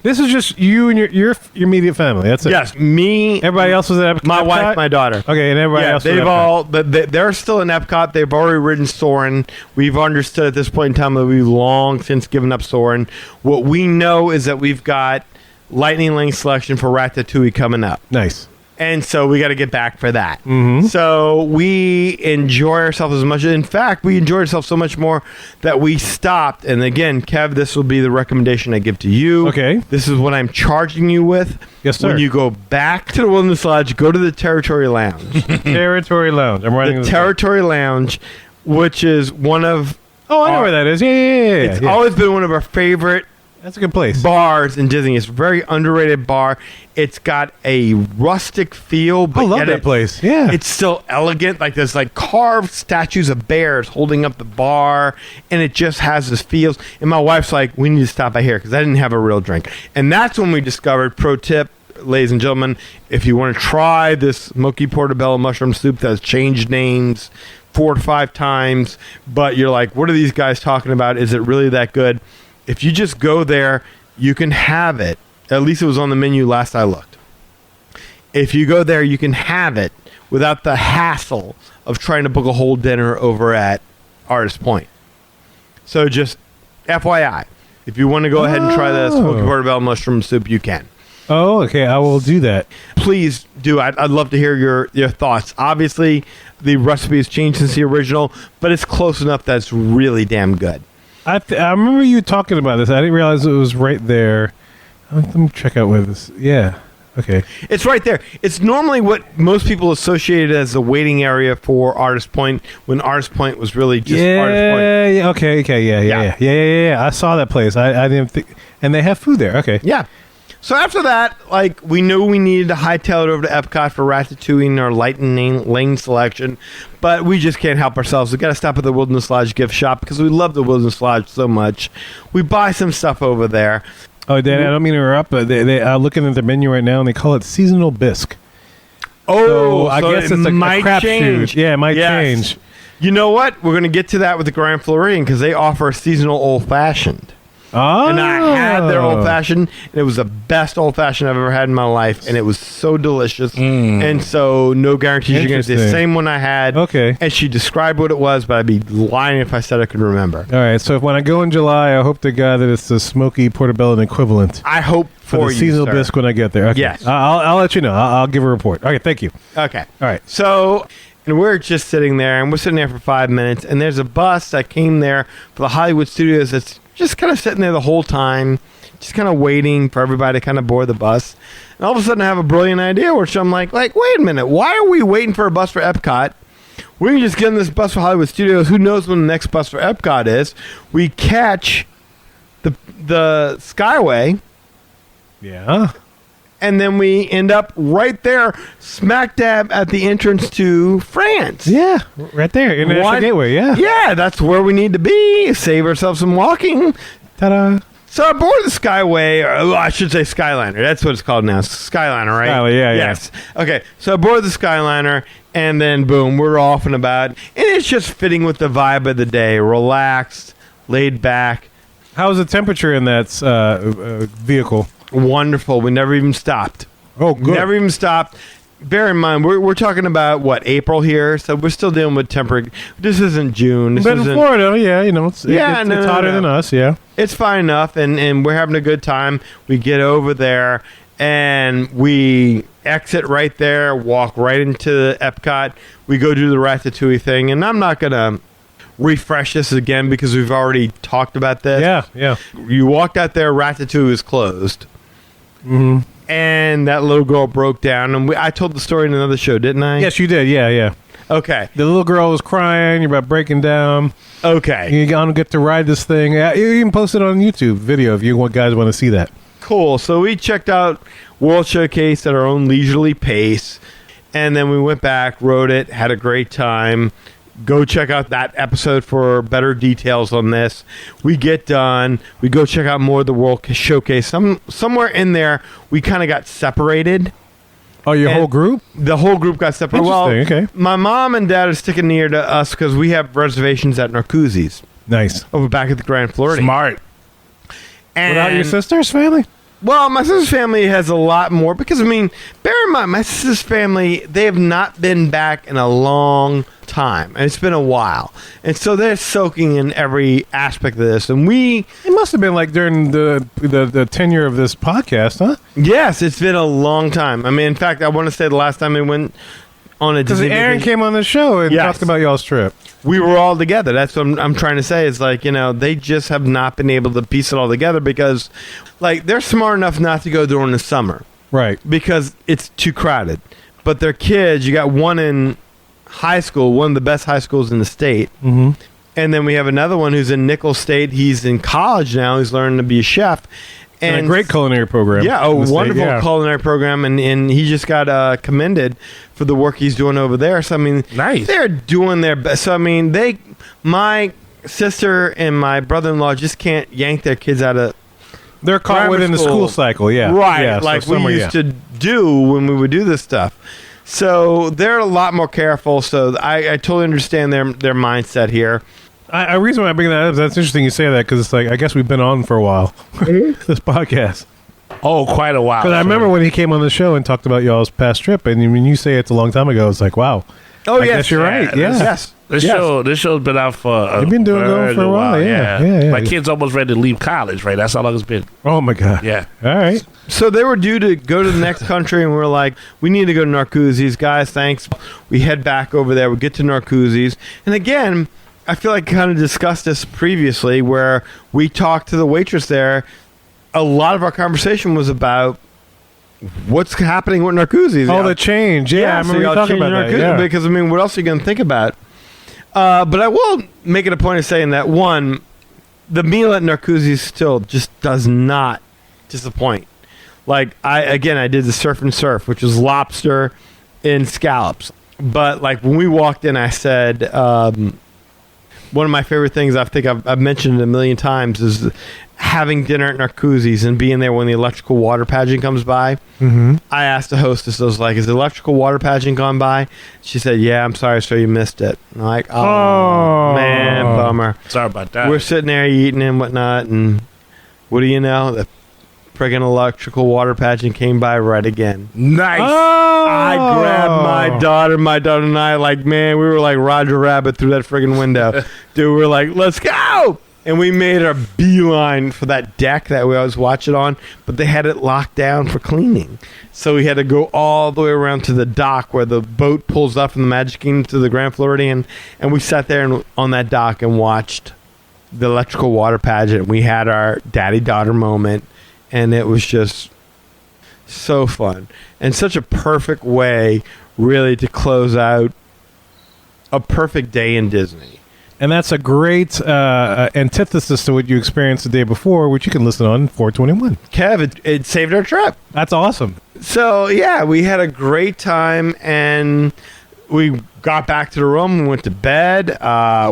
This is just you and your immediate family. That's it. Yes, me, Everybody else was at Epcot? my wife, my daughter. Okay, and everybody else was at they've Epcot. all. They're still in Epcot. They've already ridden Soarin'. We've understood at this point in time that we've long since given up Soarin'. What we know is that we've got Lightning Lane selection for Ratatouille coming up. Nice. And so we got to get back for that. Mm-hmm. So we enjoy ourselves as much. In fact, we enjoyed ourselves so much more that we stopped. And again, Kev, this will be the recommendation I give to you. Okay. This is what I'm charging you with. Yes, sir. When you go back to the Wilderness Lodge, go to the Territory Lounge. Territory Lounge. I'm writing The this Territory Lounge, which is one of... down. Oh, I know where that is. Yeah. It's always been one of our favorite That's a good place. bars in Disney. It's a very underrated bar. It's got a rustic feel, but I love yet that place. Yeah. it's still elegant. Like there's like carved statues of bears holding up the bar, and it just has this feels. And my wife's like, "We need to stop by here because I didn't have a real drink." And that's when we discovered. Pro tip, ladies and gentlemen, if you want to try this Moki Portobello mushroom soup that has changed names 4 to 5 times, but you're like, "What are these guys talking about? Is it really that good?" If you just go there, you can have it. At least it was on the menu last I looked. If you go there, you can have it without the hassle of trying to book a whole dinner over at Artist Point. So just FYI, if you want to go ahead and try the Smoky Portobello mushroom soup, you can. Oh, okay. I will do that. Please do. I'd love to hear your thoughts. Obviously, the recipe has changed since the original, but it's close enough that it's really damn good. I remember you talking about this. I didn't realize it was right there. Let me check out where this. Yeah. Okay. It's right there. It's normally what most people associated as the waiting area for Artist Point when Artist Point was really just Artist Point. Yeah. Okay. Yeah. I saw that place. I didn't think. And they have food there. Okay. Yeah. So after that, like, we knew we needed to hightail it over to Epcot for Ratatouille and our Lightning Lane selection, but we just can't help ourselves. We got to stop at the Wilderness Lodge gift shop because we love the Wilderness Lodge so much. We buy some stuff over there. Oh, Dan, I don't mean to interrupt, but they are looking at their menu right now, and they call it seasonal bisque. So I guess it's a crapshoot. change. Yeah, it might Yes. change. You know what? We're going to get to that with the Grand Floridian because they offer a seasonal old-fashioned. Oh. And I had their old-fashioned, and it was the best old-fashioned I've ever had in my life, and it was so delicious. And so no guarantees you're going to get the Interesting. same one I had. Okay. And she described what it was, but I'd be lying if I said I could remember. All right, so when I go in July, I hope to God that it's the smoky portobello equivalent I hope for for the you, seasonal sir. bisque when I get there. Okay. Yes. I'll let you know. I'll give a report. Okay, thank you. Okay. All right. So, and we're just sitting there, and we're sitting there for 5 minutes, and there's a bus that came there for the Hollywood Studios that's just kind of sitting there the whole time, just kind of waiting for everybody to kind of board the bus. And all of a sudden, I have a brilliant idea, which I'm like, wait a minute, why are we waiting for a bus for Epcot? We can just get in this bus for Hollywood Studios. Who knows when the next bus for Epcot is? We catch the Skyway, Yeah. and then we end up right there, smack dab at the entrance to France. Yeah, right there. International What? Gateway, yeah. Yeah, that's where we need to be. Save ourselves some walking. Ta-da. So I boarded the Skyway, or I should say Skyliner. That's what it's called now. Skyliner, right? Skyliner, yeah, yeah. Yes. Okay, so I boarded the Skyliner, and then boom, we're off and about. And it's just fitting with the vibe of the day. Relaxed, laid back. How was the temperature in that vehicle? Wonderful. We never even stopped. Oh, good. Never even stopped. Bear in mind, we're talking about, what, April here? So we're still dealing with temperature. This isn't June. This But in isn't, Florida, yeah, you know, it's Yeah, no, it's no, hotter no. than us, yeah. It's fine enough, and we're having a good time. We get over there, and we exit right there, walk right into Epcot. We go do the Ratatouille thing, and I'm not going to refresh this again because we've already talked about this. Yeah, yeah. You walked out there, Ratatouille is closed. Mm-hmm. And that little girl broke down, and I told the story in another show, didn't I? Yes, you did, yeah, yeah. Okay. The little girl was crying, you're about breaking down. Okay. You're going to get to ride this thing. Yeah, you can post it on YouTube video if you guys want to see that. Cool. So we checked out World Showcase at our own leisurely pace, and then we went back, rode it, had a great time. Go check out that episode for better details on this. We get done. We go check out more of the World Showcase. Somewhere in there, we kind of got separated. Oh, your And whole group? The whole group got separated. Well, Interesting, okay. my mom and dad are sticking near to us because we have reservations at Narcoossee's Nice. over back at the Grand Floridian. Smart. And Without your sister's family? Well, my sister's family has a lot more because, I mean, bear in mind, my sister's family, they have not been back in a long time. And it's been a while. And so they're soaking in every aspect of this. And It must have been like during the tenure of this podcast, huh? yes, it's been a long time. I mean, in fact, I want to say the last time we went on a Because Disney Aaron vacation, came on the show and Yes. talked about y'all's trip. we were all together. That's what I'm trying to say. It's like, you know, they just have not been able to piece it all together because, like, they're smart enough not to go during the summer Right. because it's too crowded. But their kids, you got one in high school, one of the best high schools in the state. Mm-hmm. And then we have another one who's in Nicholls State. He's in college now. He's learning to be a chef. And a great culinary program. Yeah, in a the state, wonderful yeah. culinary program, and he just got commended for the work he's doing over there. So I mean, Nice. they're doing their best. So I mean, my sister and my brother-in-law just can't yank their kids out of They're caught grammar within the school cycle, yeah. right, Yeah, so like summer, we used to do when we would do this stuff. So they're a lot more careful. So I totally understand their mindset here. The reason why I bring that up is that's interesting you say that because it's like, I guess we've been on for a while, this podcast. Oh, quite a while. Because I remember when he came on the show and talked about y'all's past trip, and when you say it's a long time ago, it's like, wow. Oh, I yes. guess you're right, yeah. Yes. This Yes. show's been out for You've been doing it for a while, yeah. My kid's almost ready to leave college, right? That's how long it's been. Oh, my God. Yeah. All right. So they were due to go to the next country, and we were like, we need to go to Narcoossee's. Guys, thanks. We head back over there. We get to Narcoossee's. And again, I feel like I kind of discussed this previously where we talked to the waitress there. A lot of our conversation was about what's happening with Narcoossee's. Oh, the change. Yeah, I so remember you y'all talking changing about that. Narcoossee's Yeah. because, I mean, what else are you going to think about? But I will make it a point of saying that, one, the meal at Narcoossee's still just does not disappoint. Like, I did the surf and surf, which was lobster and scallops. But, like, when we walked in, I said, one of my favorite things I think I've mentioned it a million times is having dinner at Narcoossee's and being there when the electrical water pageant comes by. Mm-hmm. I asked the hostess, I was like, is the electrical water pageant gone by? She said, yeah, I'm sorry, sir, you missed it. I'm like, oh, man, bummer. Sorry about that. We're sitting there eating and whatnot, and what do you know? The friggin' electrical water pageant came by right again. Nice. I grabbed my daughter and I, like, man, we were like Roger Rabbit through that friggin' window. Dude, we were like, let's go! And we made our beeline for that deck that we always watch it on, but they had it locked down for cleaning. So we had to go all the way around to the dock where the boat pulls up from the Magic Kingdom to the Grand Floridian, and we sat there on that dock and watched the electrical water pageant. We had our daddy-daughter moment, and it was just so fun. And such a perfect way, really, to close out a perfect day in Disney. And that's a great antithesis to what you experienced the day before, which you can listen on 421. Kev, it saved our trip. That's awesome. So, yeah, we had a great time, and we got back to the room and went to bed.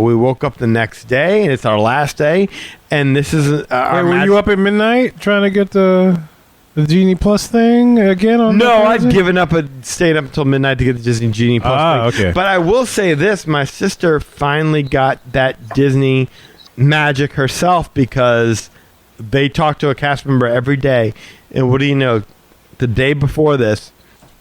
We woke up the next day, and it's our last day. And this is our Were you up at midnight trying to get the Genie Plus thing again? No, I'd given up and stayed up until midnight to get the Disney Genie Plus thing. Okay. But I will say this. My sister finally got that Disney magic herself because they talk to a cast member every day. And what do you know? The day before this,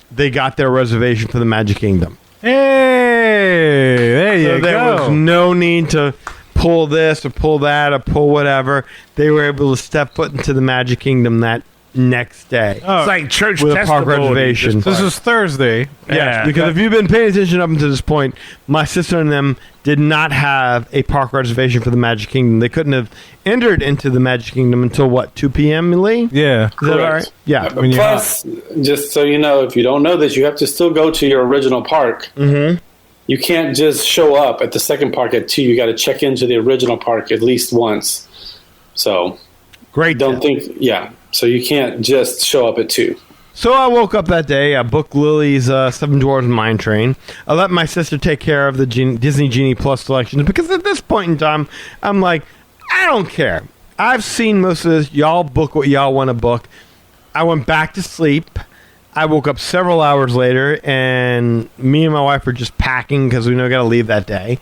they got their reservation for the Magic Kingdom. Hey, there you go. There was no need to pull this or pull that or pull whatever. They were able to step foot into the Magic Kingdom that next day. It's like church with a park testimony. reservation. This is Thursday. Yes, because if you've been paying attention up until this point, my sister and them did not have a park reservation for the Magic Kingdom. They couldn't have entered into the Magic Kingdom until, what, 2 p.m., Lee? Yeah. Is that all right? Yeah. Plus, just so you know, if you don't know this, you have to still go to your original park. Mm-hmm. You can't just show up at the second park at 2. You got to check into the original park at least once. So, great. So you can't just show up at 2. So I woke up that day. I booked Lily's Seven Dwarfs Mine Train. I let my sister take care of the Disney Genie Plus selections because at this point in time, I'm like, I don't care. I've seen most of this. Y'all book what y'all want to book. I went back to sleep. I woke up several hours later, and me and my wife were just packing because we know we got to leave that day.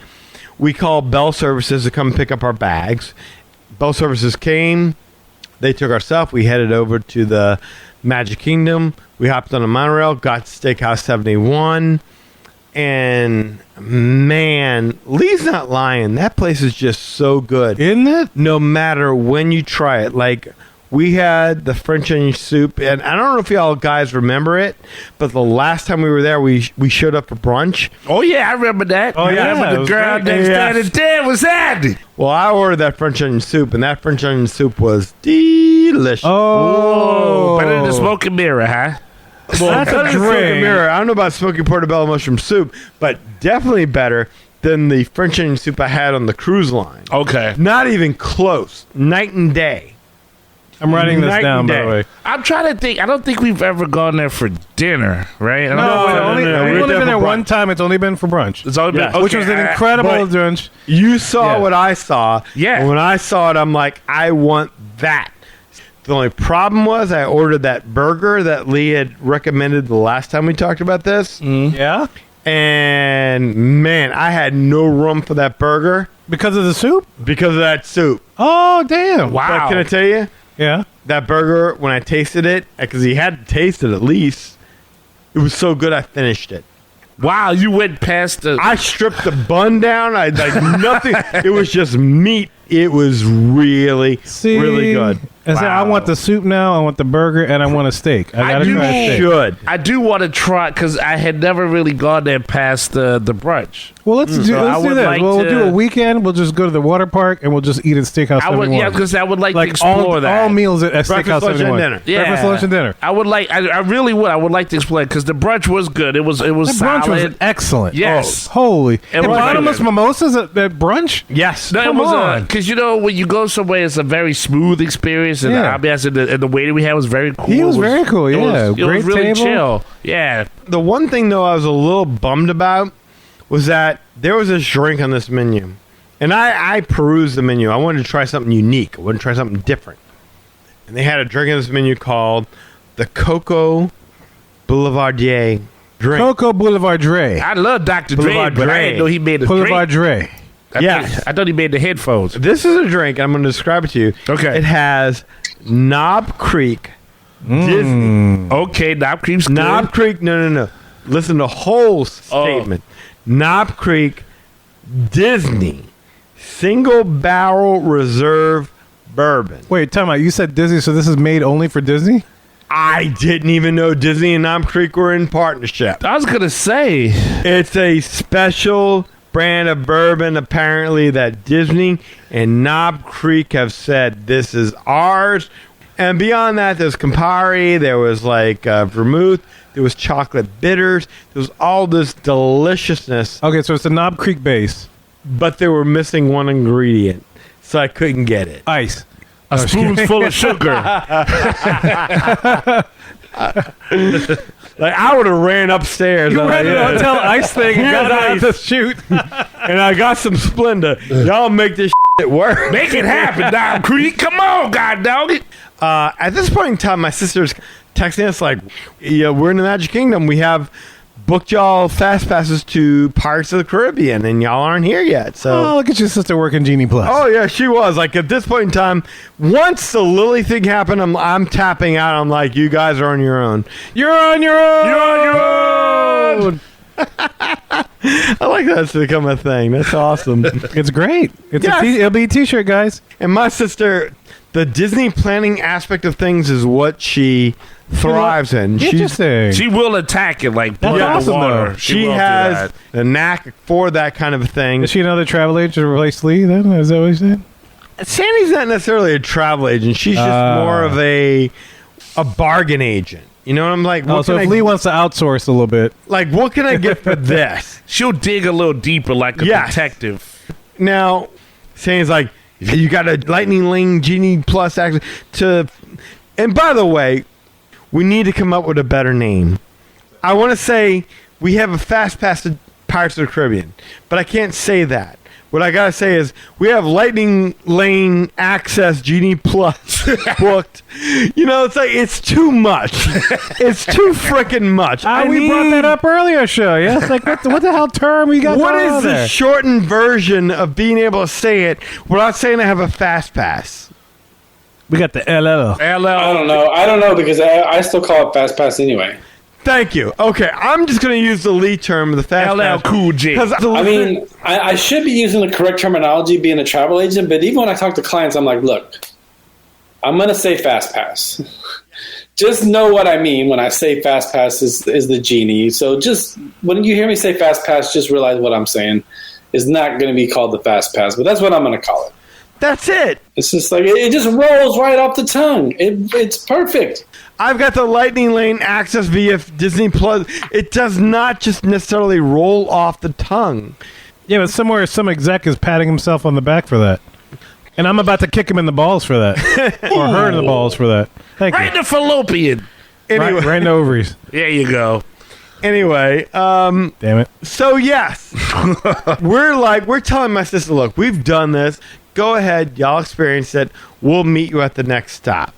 We called Bell Services to come pick up our bags. Bell Services came. They took our stuff. We headed over to the Magic Kingdom. We hopped on a monorail, got to Steakhouse 71. And, man, Lee's not lying. That place is just so good. Isn't it? No matter when you try it. Like, we had the French onion soup, and I don't know if y'all guys remember it, but the last time we were there, we showed up for brunch. Oh, yeah, I remember that. Oh, yeah, Remember it the was girl great. next to there was that. Well, I ordered that French onion soup, and that French onion soup was delicious. Oh. Better than the smoking mirror, huh? Well, That's a better than smoking drink. mirror. I don't know about smoky portobello mushroom soup, but definitely better than the French onion soup I had on the cruise line. Okay. Not even close. Night and day. I'm writing this Night down, and by day. the way. I'm trying to think. I don't think we've ever gone there for dinner, right? I don't No, know. no, no. We've We're only there been for there brunch. one time. It's only been for brunch. It's only been, Yeah. okay, Which was an incredible but- brunch. You saw Yeah. what I saw. Yeah. And when I saw it, I'm like, I want that. The only problem was I ordered that burger that Lee had recommended the last time we talked about this. Yeah? And, man, I had no room for that burger Because of the soup? because of that soup. Oh, damn. Wow. But can I tell you? Yeah. That burger, when I tasted it, because he had to taste it at least, it was so good I finished it. Wow, you went past the... I stripped the bun down. I like nothing. It was just meat. It was really, really good. I said, I want the soup now, I want the burger, and I want a steak. I gotta do try a steak. Should. I do want to try, because I had never really gone there past the brunch. Well, let's do I let's do would this. like We'll to- do a weekend. We'll just go to the water park, and we'll just eat at Steakhouse I would, 71. yeah, because I would like to like explore that. all meals at Breakfast, Steakhouse lunch, and 71. dinner. Yeah. Breakfast, lunch, and dinner. I would like. I really would. I would like to explain because the brunch was good. It was The brunch solid. was excellent. Yes. Oh, holy. And was bottomless good. mimosas at brunch? Yes. No, it Come was on. because when you go somewhere, it's a very smooth experience, and Yeah. the ambiance and the waiter we had was very cool. He was very cool, It yeah. was, it Great was really table. chill. Yeah, The one thing though I was a little bummed about was that there was this drink on this menu, and I perused the menu. I wanted to try something unique. I wanted to try something different. and they had a drink on this menu called the Coco Boulevardier drink. Coco Boulevardier. I love Dr. Dre, Boulevard but I Dre. didn't know he made a drink. Boulevardier. I thought he made the headphones. This is a drink. I'm going to describe it to you. Okay. It has Knob Creek Disney. Okay, Knob Creek's good. Knob Creek. No. Listen to the whole statement. Knob Creek Disney Single Barrel Reserve Bourbon. Wait, time out. You said Disney, so this is made only for Disney? I didn't even know Disney and Knob Creek were in partnership. I was going to say. It's a special brand of bourbon, apparently, that Disney and Knob Creek have said, this is ours. And beyond that, there's Campari, there was like vermouth, there was chocolate bitters, there was all this deliciousness, Okay, so it's a Knob Creek base. but they were missing one ingredient, so I couldn't get it. Ice. A spoonful of sugar. Like, I would have ran upstairs. You and ran to the I- hotel ice thing and got out to shoot. and I got some Splenda. Y'all make this shit work. Make it happen, Knob Creek. Come on, God dog it. At this point in time, my sister's texting us like, yeah, we're in the Magic Kingdom. We have booked y'all fast passes to Pirates of the Caribbean, and y'all aren't here yet. So, Oh, look at your sister working Genie Plus. oh yeah, she was like at this point in time. Once the Lily thing happened, I'm tapping out. I'm like, you guys are on your own. You're on your own. You're on your own. I like that's become a thing. That's awesome. It's great. It's Yes. it'll be a T-shirt, guys. And my sister, the Disney planning aspect of things is what she thrives in. Interesting. She will attack it like blood That's in the awesome, water. though. She will do has that. a knack for that kind of a thing. Is she another travel agent to replace Lee then? Is that what you said? Sandy's not necessarily a travel agent. She's just more of a bargain agent. You know what I'm like? Oh, What so can if I- Lee wants to outsource a little bit. like, what can I get for this? She'll dig a little deeper like a Yes. detective. Now, Sandy's like, you got a Lightning Lane Genie Plus access to. And by the way, we need to come up with a better name. I want to say we have a fast pass to Pirates of the Caribbean, but I can't say that. What I gotta say is we have Lightning Lane Access Genie Plus booked. You know, it's like it's too much. It's too freaking much. We brought that up earlier, show. Yeah, it's like what the hell term we got What going is on the there? shortened version of being able to say it without saying I have a fast pass? We got the LL. I don't know because I still call it Fast Pass anyway. Thank you. Okay, I'm just going to use the Lee term of the fast LL pass. Cool J. I mean, I should be using the correct terminology being a travel agent, but even when I talk to clients, I'm like, look, I'm going to say Fast Pass. Just know what I mean when I say Fast Pass is the genie. So just when you hear me say Fast Pass, just realize what I'm saying is not going to be called the Fast Pass, but that's what I'm going to call it. That's it. It's just like, it just rolls right off the tongue. It's perfect. I've got the Lightning Lane access via Disney Plus. It does not just necessarily roll off the tongue. Yeah, but somewhere some exec is patting himself on the back for that. And I'm about to kick him in the balls for that. Or her in the balls for that. Thank Right in you. the fallopian. Anyway, Right in the ovaries. There you go. anyway, Damn it. so yes, we're telling my sister, look, we've done this. Go ahead, y'all experience it. We'll meet you at the next stop.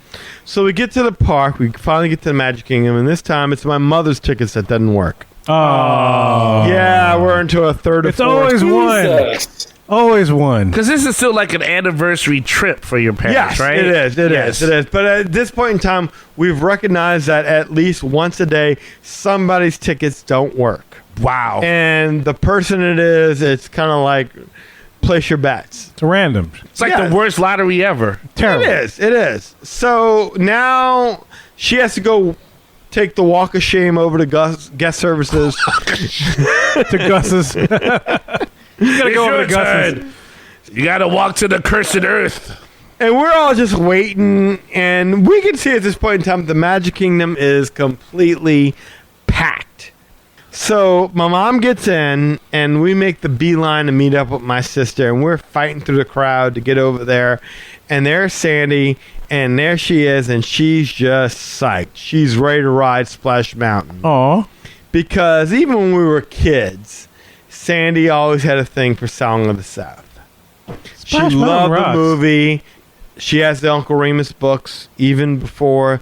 So we get to the park. We finally get to the Magic Kingdom, and this time it's my mother's tickets that doesn't work. Oh. Yeah, we're into a third or It's fourth. always one. Jesus. Always one. Because this is still like an anniversary trip for your parents, Yes, right? it is. It Yes. is. But at this point in time, we've recognized that at least once a day, somebody's tickets don't work. Wow. And the person it is, it's kind of like place your bets. It's random. It's like Yeah. the worst lottery ever. Terrible. It is. So now she has to go take the walk of shame over to guest services. To Gus's. You gotta go over to Gus's. You gotta walk to the cursed earth. And we're all just waiting, and we can see at this point in time the Magic Kingdom is completely packed. So my mom gets in, and we make the beeline to meet up with my sister, and we're fighting through the crowd to get over there. And there's Sandy, and there she is, and she's just psyched. She's ready to ride Splash Mountain. Aw. Because even when we were kids, Sandy always had a thing for Song of the South. Splash She Mountain loved rocks. the movie. she has the Uncle Remus books even before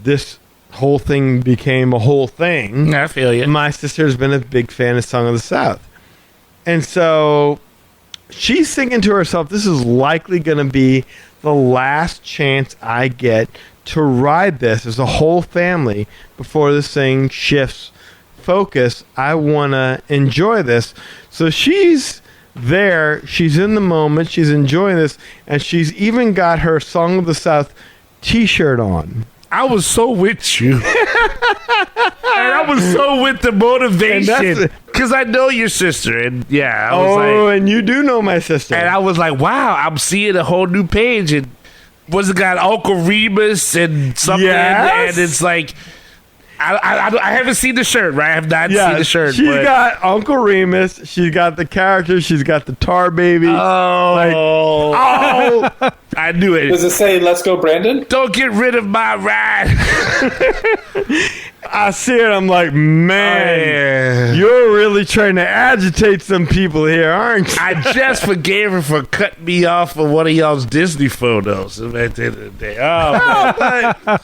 this whole thing became a whole thing. I feel you. My sister's been a big fan of Song of the South. And so she's thinking to herself, this is likely going to be the last chance I get to ride this as a whole family before this thing shifts focus. I want to enjoy this. So she's there. She's in the moment. She's enjoying this. And she's even got her Song of the South t-shirt on. I was so with you. And I was so with the motivation. Because I know your sister. And yeah, I was like, and you do know my sister. and I was like, wow, I'm seeing a whole new page. And was it got Uncle Remus and something? Yes. And it's like, I haven't seen the shirt, right? I have not seen the shirt. She's but got Uncle Remus. She's got the character. She's got the tar baby. oh, I knew it. Does it say "Let's go, Brandon"? Don't get rid of my ride. I see it. I'm like, man, Yeah. you're really trying to agitate some people here, aren't you? I just forgave her for cutting me off for one of y'all's Disney photos at the end of the day. Oh, but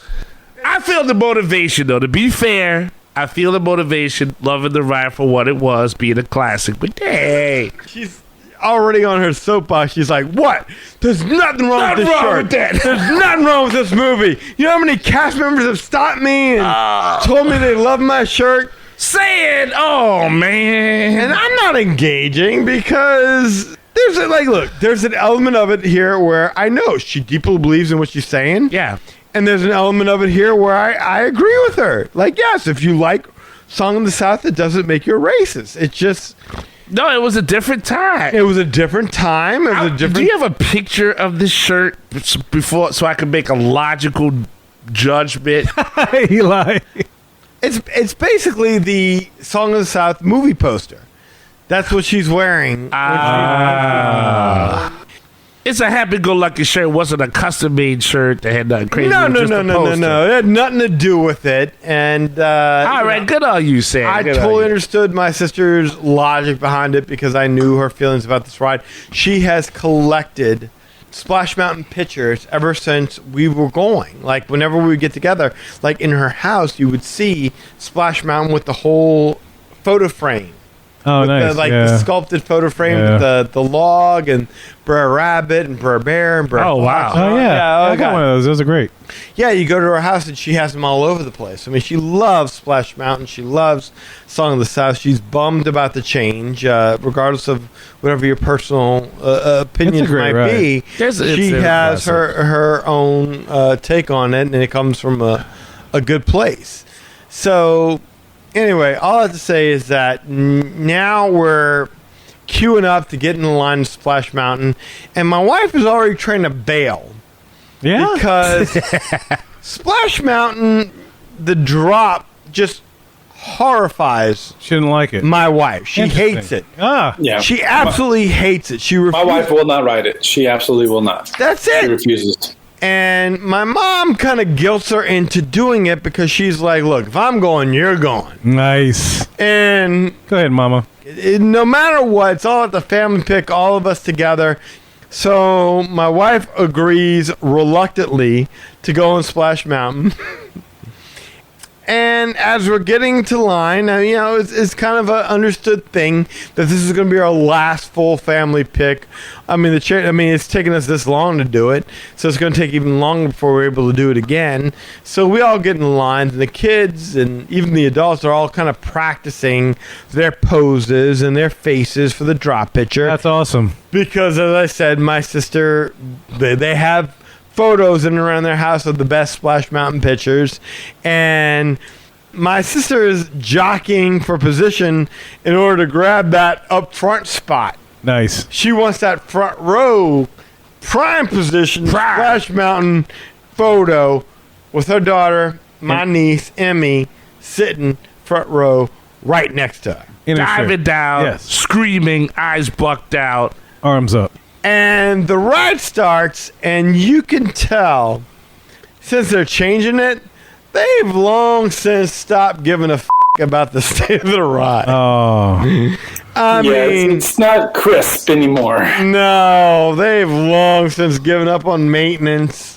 I feel the motivation, though. To be fair, I feel the motivation, loving the ride for what it was, being a classic. But hey, She's already on her soapbox. She's like, what? There's nothing wrong with this wrong shirt. with that. There's nothing wrong with this movie. You know how many cast members have stopped me and told me they love my shirt? saying, oh man, And I'm not engaging because there's an element of it here where I know she deeply believes in what she's saying. yeah. And there's an element of it here where I agree with her. Like, yes, if you like Song of the South, it doesn't make you a racist. It just, No, it was a different time. it was a different time. It was a different. Do you have a picture of this shirt before so I can make a logical judgment? Eli. It's basically the Song of the South movie poster. That's what she's wearing. It's a happy-go-lucky shirt. It wasn't a custom-made shirt that had nothing crazy. No. It was just a poster. It had nothing to do with it. And All right, good on you, Sam. I Good on totally you. understood my sister's logic behind it because I knew her feelings about this ride. She has collected Splash Mountain pictures ever since we were going. Like, whenever we would get together, like in her house, you would see Splash Mountain with the whole photo frame. Oh, With nice. the sculpted photo frame with the log and Brer Rabbit and Brer Bear and Brer Oh, wow. Oh, yeah. I okay. got one of those. Those are great. Yeah, you go to her house and she has them all over the place. I mean, she loves Splash Mountain. She loves Song of the South. She's bummed about the change, regardless of whatever your personal opinions great might ride. be. It's She has impressive. her own take on it, and it comes from a good place. So, anyway, all I have to say is that now we're queuing up to get in the line to Splash Mountain, and my wife is already trying to bail. Yeah. Because Splash Mountain, the drop just horrifies She didn't like it. my wife. She Interesting. hates it. Ah. Yeah. She absolutely hates it. She My refuses. wife will not ride it. She absolutely will not. That's She it. refuses. And my mom kind of guilts her into doing it because she's like, look, if I'm going, you're going. Nice. And Go ahead, Mama. no matter what, it's all at the family pick, all of us together. So my wife agrees reluctantly to go on Splash Mountain. And as we're getting to line, it's kind of an understood thing that this is going to be our last full family pick. I mean, it's taken us this long to do it, so it's going to take even longer before we're able to do it again. So we all get in the lines, and the kids and even the adults are all kind of practicing their poses and their faces for the drop picture. That's awesome. Because, as I said, my sister, they have photos in and around their house of the best Splash Mountain pictures, and my sister is jockeying for position in order to grab that up front spot. Nice. She wants that front row prime position Splash Mountain photo with her daughter, my niece Emmy, sitting front row right next to her. In her shirt. Diving down, Yes. screaming, eyes bucked out. Arms up. And the ride starts, and you can tell, since they're changing it, they've long since stopped giving a about the state of the ride. Oh. I mean, it's not crisp anymore. no, they've long since given up on maintenance.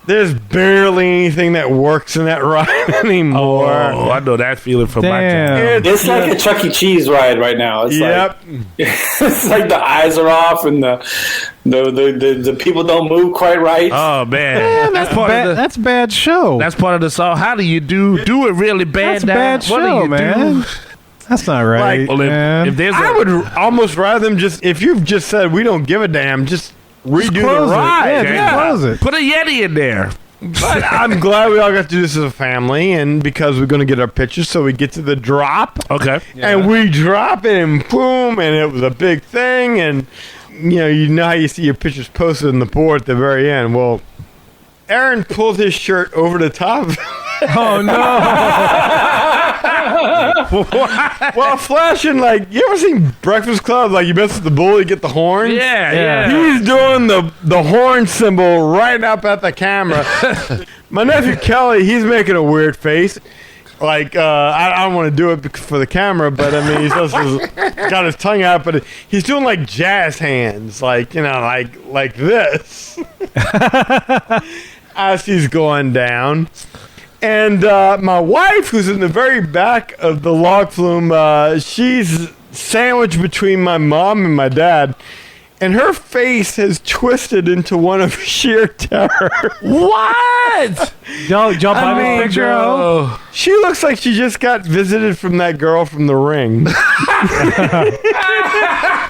There's barely anything that works in that ride anymore. Oh, I know that feeling from my Damn. time. It's like a Chuck E. Cheese ride right now. It's Yep. like it's like the eyes are off and the people don't move quite right. Oh man, that's part of the. That's bad show. That's part of the song. How do you do it really bad? That's a bad what do show, you man. do? That's not right. Like, Well, man. if there's I would almost rather them just, if you've just said we don't give a damn, just redo the close it. ride. Yeah, just close it. put a Yeti in there. But I'm glad we all got to do this as a family, and because we're going to get our pictures, so we get to the drop, Okay. and we drop it, and boom, and it was a big thing, and you know how you see your pictures posted on the board at the very end. Well, Aaron pulled his shirt over the top. Oh no! Well, flashing like, you ever seen Breakfast Club? Like you mess with the bull, you get the horn. Yeah. He's doing the horn symbol right up at the camera. My nephew Kelly, he's making a weird face. Like I don't want to do it for the camera, but I mean he's also got his tongue out, but he's doing like jazz hands, like like this as he's going down. And my wife, who's in the very back of the log flume, she's sandwiched between my mom and my dad. And her face has twisted into one of sheer terror. What? Y'all buy this picture? Oh. She looks like she just got visited from that girl from The Ring.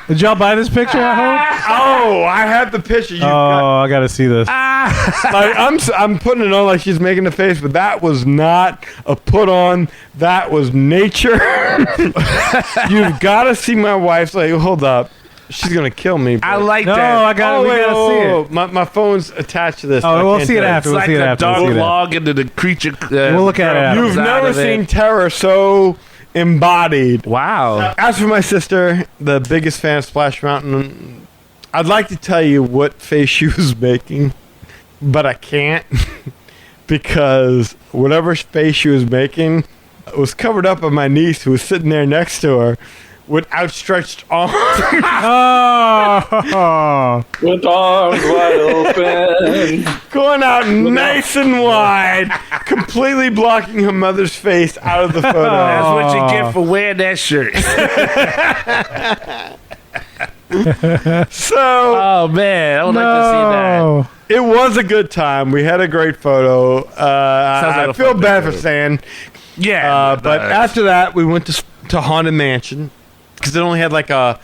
Did y'all buy this picture? I hope. Oh, I have the picture. I gotta see this. Like, I'm putting it on like she's making the face, but that was not a put on. That was nature. You've got to see my wife's like, hold up. She's going to kill me. I like No, that. we gotta see it. My phone's attached to this. Oh, I we'll can't see it tell you. after. It's We'll like see it a after. We'll dark see it log into the creature. We'll look at it after. You've side never of it. seen terror so embodied. Wow. As for my sister, the biggest fan of Splash Mountain, I'd like to tell you what face she was making, but I can't because whatever face she was making was covered up by my niece who was sitting there next to her with outstretched arms. Oh, With arms wide open. Going out nice and wide, completely blocking her mother's face out of the photo. That's what you get for wearing that shirt. So, Oh man, I would like to see that. no. it was a good time. We had a great photo. like I a feel fun bad for picture. saying. Yeah, But after that, we went to Haunted Mansion because it only had like a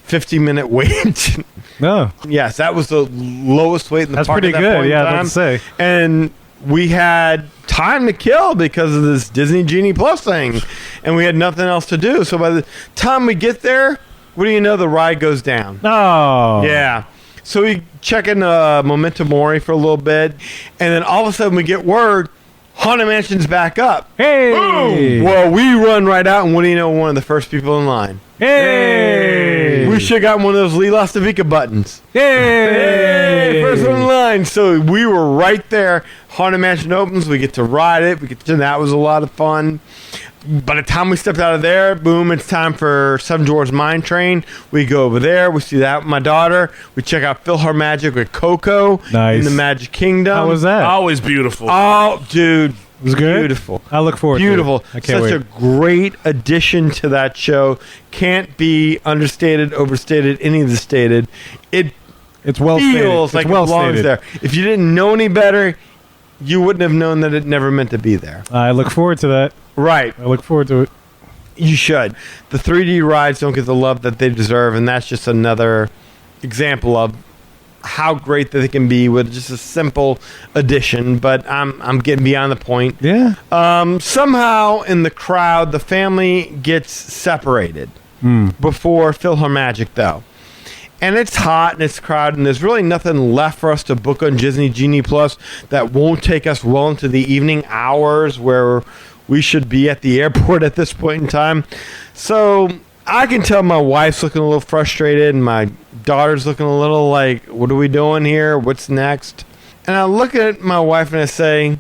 50-minute wait. No. Yes, that was the lowest wait in the That's park pretty at that good. point in Yeah, I was time. about to say. And we had time to kill because of this Disney Genie Plus thing, and we had nothing else to do. So by the time we get there, what do you know? The ride goes down. No. Yeah. So we check in Memento Mori for a little bit, and then all of a sudden we get word Haunted Mansion's back up. Hey. Well, we run right out, and what do you know? One of the first people in line. Hey. We should have gotten one of those Lee Lastavica buttons. Hey. Hey, first one in line. So we were right there. Haunted Mansion opens. We get to ride it. That was a lot of fun. By the time we stepped out of there, boom, it's time for Seven Dwarfs Mine Train. We go over there. We see that with my daughter. We check out PhilharMagic with Coco Nice. in the Magic Kingdom. How was that? always beautiful. Oh, dude. It was good? Beautiful. I look forward Beautiful. to it. I can't Such wait. a great addition to that show. Can't be understated, overstated, any of the stated. It It's well feels stated. like It's well it belongs stated. there. If you didn't know any better, you wouldn't have known that it never meant to be there. I look forward to that. Right. I look forward to it. You should. The 3D rides don't get the love that they deserve, and that's just another example of how great that they can be with just a simple addition. But I'm getting beyond the point. Yeah. Somehow in the crowd, the family gets separated before PhilharMagic, though. And it's hot and it's crowded, and there's really nothing left for us to book on Disney Genie Plus that won't take us well into the evening hours where we should be at the airport at this point in time. So I can tell my wife's looking a little frustrated and my daughter's looking a little like, what are we doing here? What's next? And I look at my wife and I say,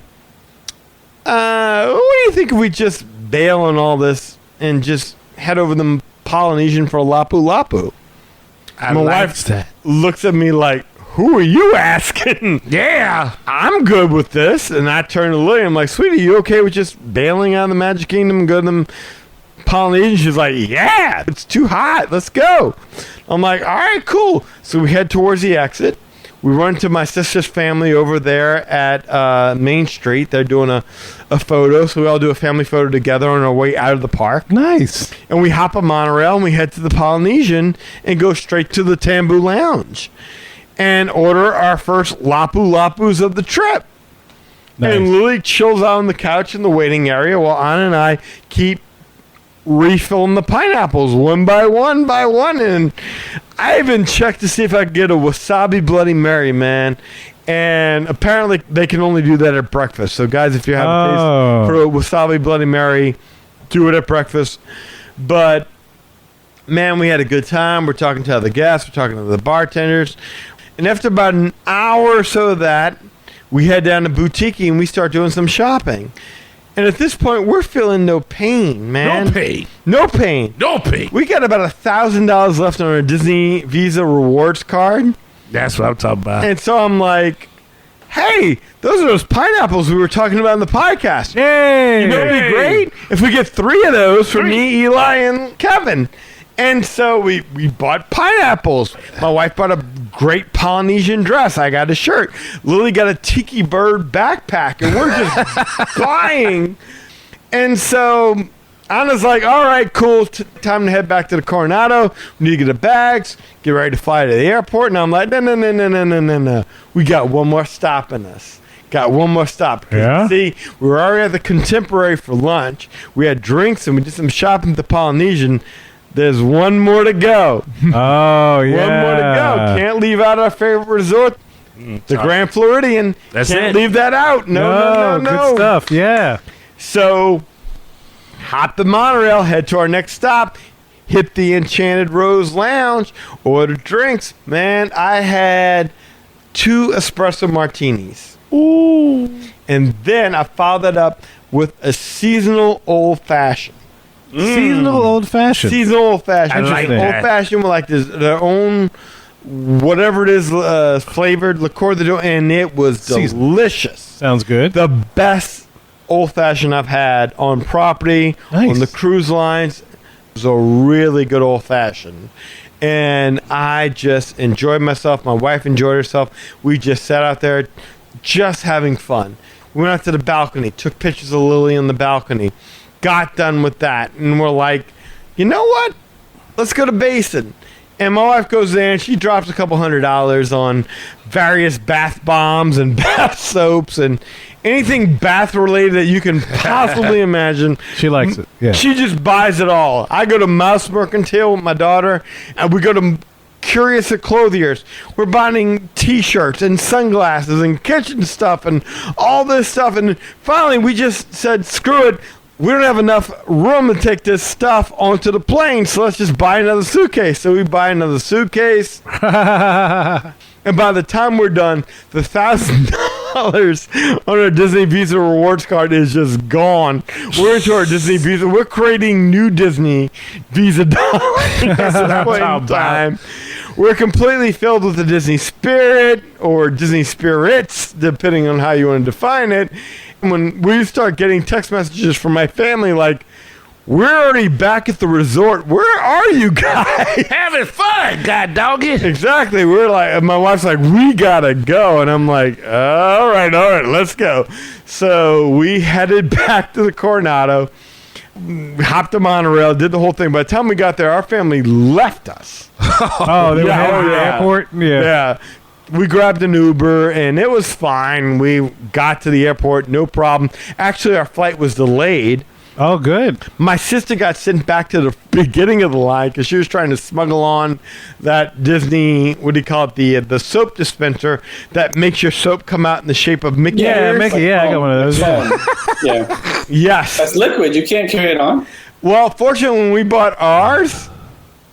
what do you think if we just bail on all this and just head over to the Polynesian for Lapu Lapu. I My like wife that. looks at me like, who are you asking? Yeah. I'm good with this. And I turn to Lily. I'm like, sweetie, you okay with just bailing out of the Magic Kingdom and go to the Polynesian? She's like, yeah, it's too hot. Let's go. I'm like, all right, cool. So we head towards the exit. We run to my sister's family over there at Main Street. They're doing a photo. So we all do a family photo together on our way out of the park. Nice. And we hop a monorail and we head to the Polynesian and go straight to the Tambu Lounge and order our first Lapu Lapus of the trip. Nice. And Lily chills out on the couch in the waiting area while Anna and I keep refilling the pineapples one by one by one. And I even checked to see if I could get a wasabi Bloody Mary, man. And apparently they can only do that at breakfast. So guys, if you have a taste for a wasabi Bloody Mary, do it at breakfast. But man, we had a good time. We're talking to other guests. We're talking to the bartenders. And after about an hour or so of that, we head down to Boutique and we start doing some shopping. And at this point, we're feeling no pain, man. No pain. No pain. No pain. We got about $1,000 left on our Disney Visa rewards card. That's what I'm talking about. And so I'm like, hey, those are those pineapples we were talking about in the podcast. Yay! You know, it'd be great if we get 3 of those for me, Eli, and Kevin. And so we bought pineapples. My wife bought a great Polynesian dress. I got a shirt. Lily got a tiki bird backpack, and we're just buying. And so Anna's like, all right, cool. Time to head back to the Coronado. We need to get the bags, get ready to fly to the airport. And I'm like, no. We got one more stop in us. Got one more stop. Yeah? See, we were already at the Contemporary for lunch. We had drinks, and we did some shopping at the Polynesian. There's one more to go. Oh, yeah. One more to go. Can't leave out our favorite resort, the Grand Floridian. That's Can't it. leave that out. No. Good stuff. Yeah. So, hop the monorail, head to our next stop, hit the Enchanted Rose Lounge, order drinks. Man, I had 2 espresso martinis. Ooh. And then I followed that up with a seasonal old-fashioned. Seasonal old fashioned. Seasonal old-fashioned. I like Old that. fashioned with like their own whatever it is flavored liqueur they do, and it was Seasonal. delicious. Sounds good. The best old-fashioned I've had on property, Nice. on the cruise lines. It was a really good old-fashioned. And I just enjoyed myself. My wife enjoyed herself. We just sat out there just having fun. We went out to the balcony, took pictures of Lily on the balcony. Got done with that, and we're like, you know what? Let's go to Basin. And my wife goes there, and she drops a couple $100 on various bath bombs and bath soaps and anything bath-related that you can possibly imagine. She likes it. Yeah. She just buys it all. I go to Mouse Mercantile with my daughter, and we go to Curious at Clothiers. We're buying T-shirts and sunglasses and kitchen stuff and all this stuff. And finally, we just said, screw it. We don't have enough room to take this stuff onto the plane, so let's just buy another suitcase. So we buy another suitcase. And by the time we're done, the $1,000 on our Disney Visa rewards card is just gone. We're into our Disney Visa. We're creating new Disney Visa dollars at this point in time. We're completely filled with the Disney spirit or Disney spirits, depending on how you want to define it. And when we start getting text messages from my family like, we're already back at the resort. Where are you guys? Having fun, god dog it. Exactly. We're like, my wife's like, we gotta go. And I'm like, all right, let's go. So we headed back to the Coronado, hopped the monorail, did the whole thing. By the time we got there, our family left us. Oh, they were heading to the airport? Yeah. We grabbed an Uber, and it was fine. We got to the airport, no problem. Actually, our flight was delayed. Oh, good. My sister got sent back to the beginning of the line because she was trying to smuggle on that Disney, what do you call it, the soap dispenser that makes your soap come out in the shape of Mickey ears. Mickey. Yeah, I got one of those. Yeah. Yes. That's liquid. You can't carry it on. Well, fortunately, when we bought ours,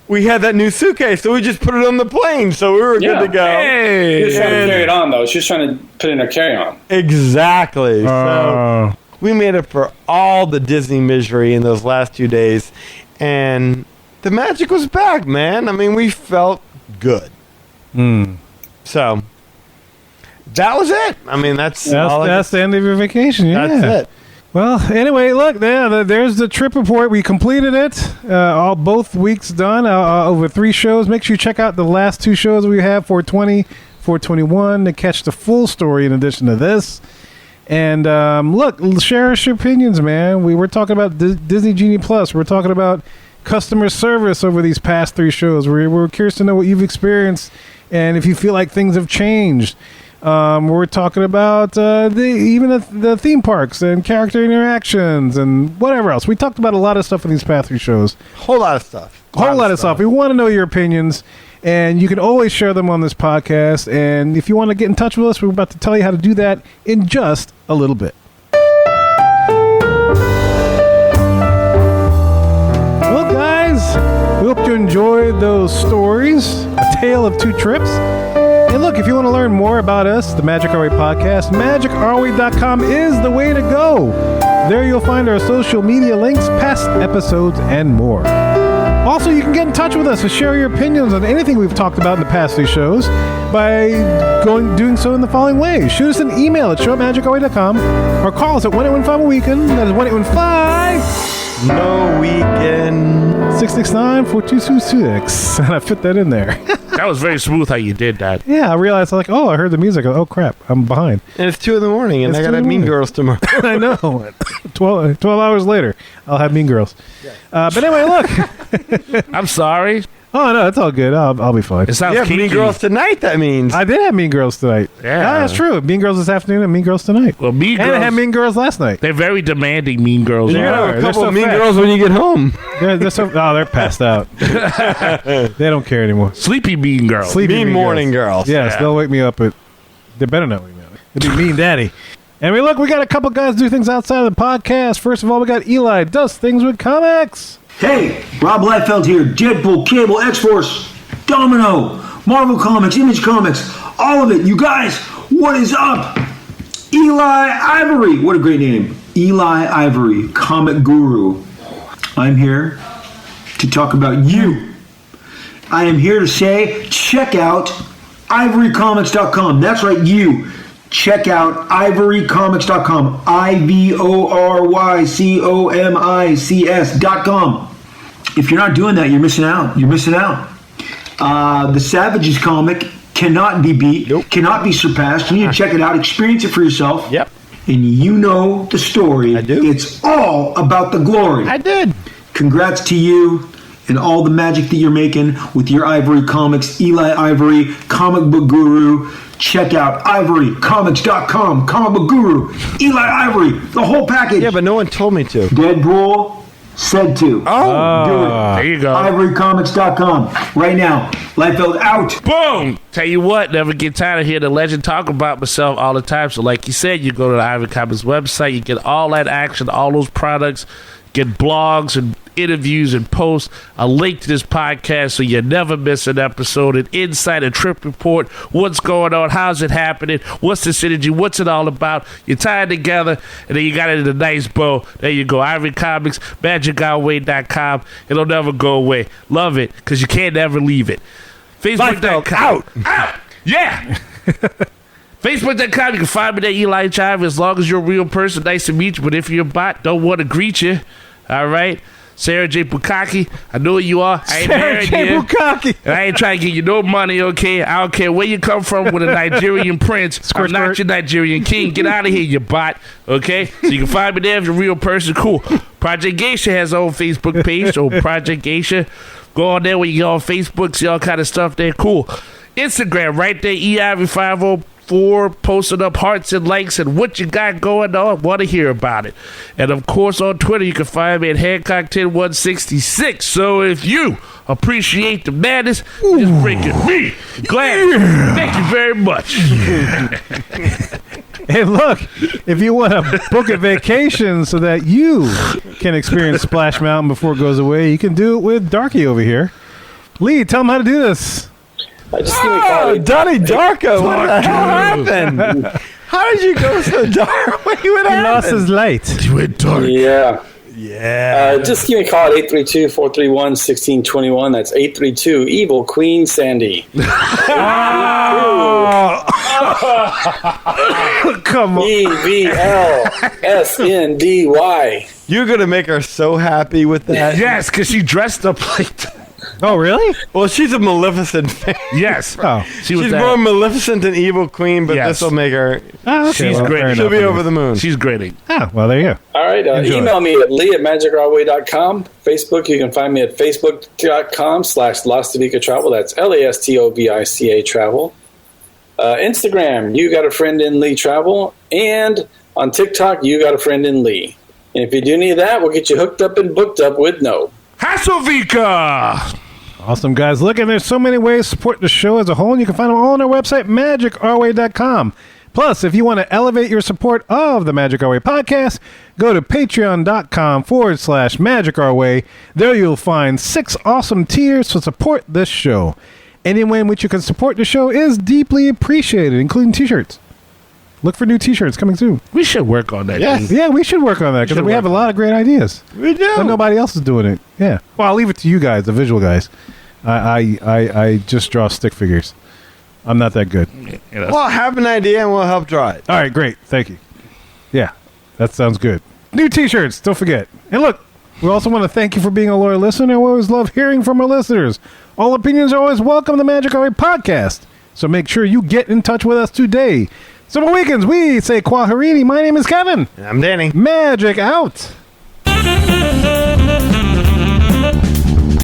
we had that new suitcase, so we just put it on the plane, so we were good to go. She was trying to carry it on, though. She was trying to put it in her carry-on. Exactly. So we made it for all the Disney misery in those last 2 days, and the magic was back, man. I mean, we felt good. So that was it. I mean, that's the end of your vacation. Yeah. That's it. Well, anyway, look, there's the trip report. We completed it. Both weeks done over 3 shows. Make sure you check out the last 2 shows we have, 420, 421, to catch the full story in addition to this. And look, share us your opinions, man. We're talking about Disney Genie Plus. We're talking about customer service over these past 3 shows. We're curious to know what you've experienced and if you feel like things have changed. We're talking about even the theme parks and character interactions and whatever else. We talked about a lot of stuff in these past 3 shows. Whole lot of stuff. Whole lot of stuff. We want to know your opinions, and you can always share them on this podcast. And if you want to get in touch with us, we're about to tell you how to do that in just a little bit. Well, guys, we hope you enjoyed those stories. A tale of 2 trips. And look, if you want to learn more about us, the Magic Our Way podcast, magicourway.com is the way to go. There you'll find our social media links, past episodes, and more. Also, you can get in touch with us and share your opinions on anything we've talked about in the past 2 shows by doing so in the following ways. Shoot us an email at show@magicourway.com or call us at 1-815-A-WEEKEND. That is 1-815- No Weekend. 669-4226. And I fit that in there. That was very smooth how you did that. Yeah, I realized, I heard the music. Oh, crap. I'm behind. And it's 2 a.m, and I got to have Mean Girls tomorrow. I know. 12 hours later, I'll have Mean Girls. But anyway, look. I'm sorry. Oh, no, it's all good. I'll be fine. It sounds You have kinky. Mean Girls tonight, that means. I did have Mean Girls tonight. Yeah. That's true. Mean Girls this afternoon and Mean Girls tonight. Well, Mean And I had Girls, Mean Girls last night. they're very demanding, Mean Girls. Yeah. are. a They're couple so of Mean fat. Girls when you get home. They're passed out. They don't care anymore. Sleepy Mean Girls. Sleepy Mean morning girls. Yes, they'll wake me up they better not wake me up. It'll be Mean Daddy. And we got a couple guys do things outside of the podcast. First of all, we got Eli does things with comics. Hey, Rob Liefeld here. Deadpool, Cable, X-Force, Domino, Marvel Comics, Image Comics, all of it. You guys, what is up? Eli Ivory. What a great name. Eli Ivory, comic guru. I'm here to talk about you. I am here to say, check out ivorycomics.com. That's right, you. Check out ivorycomics.com. ivorycomics.com. If you're not doing that, you're missing out. You're missing out. The Savages comic cannot be beat, cannot be surpassed. You need to check it out, experience it for yourself. Yep. And you know the story. I do. It's all about the glory. I did. Congrats to you and all the magic that you're making with your Ivory Comics. Eli Ivory, comic book guru. Check out ivorycomics.com, comic book guru. Eli Ivory, the whole package. Yeah, but no one told me to. Deadpool said to. Oh. Do it. There you go. ivorycomics.com. Right now. Liefeld out. Boom! Tell you what, never get tired of hearing the legend talk about myself all the time. So like you said, you go to the Ivory Comics website, you get all that action, all those products, get blogs and interviews and posts, a link to this podcast so you never miss an episode, an insight, a trip report, what's going on, how's it happening, what's the synergy, what's it all about. You tie it together, and then you got it in a nice bow. There you go, Ivory Comics, magicourway.com. It'll never go away. Love it, because you can't ever leave it. Facebook.com. Out! Yeah! Facebook.com, you can find me there, Eli Chive, as long as you're a real person. Nice to meet you, but if you're a bot, don't want to greet you. All right? Sarah J. Bukaki, I know who you are. I ain't married you. Bukaki. And I ain't trying to get you no money, okay? I don't care where you come from with a Nigerian prince. I'm not your Nigerian king. Get out of here, you bot, okay? So you can find me there if you're a real person. Cool. Project Geisha has her own Facebook page, so Project Geisha. Go on there when you go on Facebook, see all kind of stuff there. Cool. Instagram, right there, EIV504, posting up hearts and likes and what you got going on. Want to hear about it. And of course, on Twitter, you can find me at Hancock10166. So if you appreciate the madness, just bring it me. Glad. Thank you very much. Hey, look, if you want to book a vacation so that you can experience Splash Mountain before it goes away, you can do it with Darky over here. Lee, tell him how to do this. I just think I Donnie Darko, what the hell happened? How did you go so dark? What He lost his light. You went dark. Yeah. Yeah. Just give me a call at 832-431-1621. That's 832 Evil Queen Sandy. Come on. EVLSNDY. You're going to make her so happy with that. Yes, because she dressed up like that. Oh, really? Well, she's a Maleficent fan. Yes. Oh. She's more Maleficent than Evil Queen, but Yes. this will make her... Oh, okay. She's great. fair She'll enough, be I over guess. the moon. She's great. Ah, well, there you go. All right. Enjoy. Email me at lee@magicourway.com. Facebook, you can find me at facebook.com/Lastovica Travel. That's LASTOVICA Travel. Instagram, you got a friend in Lee Travel. And on TikTok, you got a friend in Lee. And if you do any of that, we'll get you hooked up and booked up with no. Hasselvika! Awesome, guys. Look, and there's so many ways to support the show as a whole, and you can find them all on our website, magicourway.com. Plus, if you want to elevate your support of the Magic Our Way podcast, go to patreon.com/Magic Our Way. There you'll find 6 awesome tiers to support this show. Any way in which you can support the show is deeply appreciated, including t-shirts. Look for new t-shirts coming soon. We should work on that. Yes. dude. Yeah, we should work on that because we have a lot of great ideas. We do. But nobody else is doing it. Yeah. Well, I'll leave it to you guys, the visual guys. I just draw stick figures. I'm not that good. Well, have an idea and we'll help draw it. All right, great. Thank you. Yeah, that sounds good. New t-shirts, don't forget. And look, we also want to thank you for being a loyal listener. We always love hearing from our listeners. All opinions are always welcome to the Magic Our Way podcast. So make sure you get in touch with us today. So for weekends, we say Kwaharini. My name is Kevin. And I'm Danny. Magic out.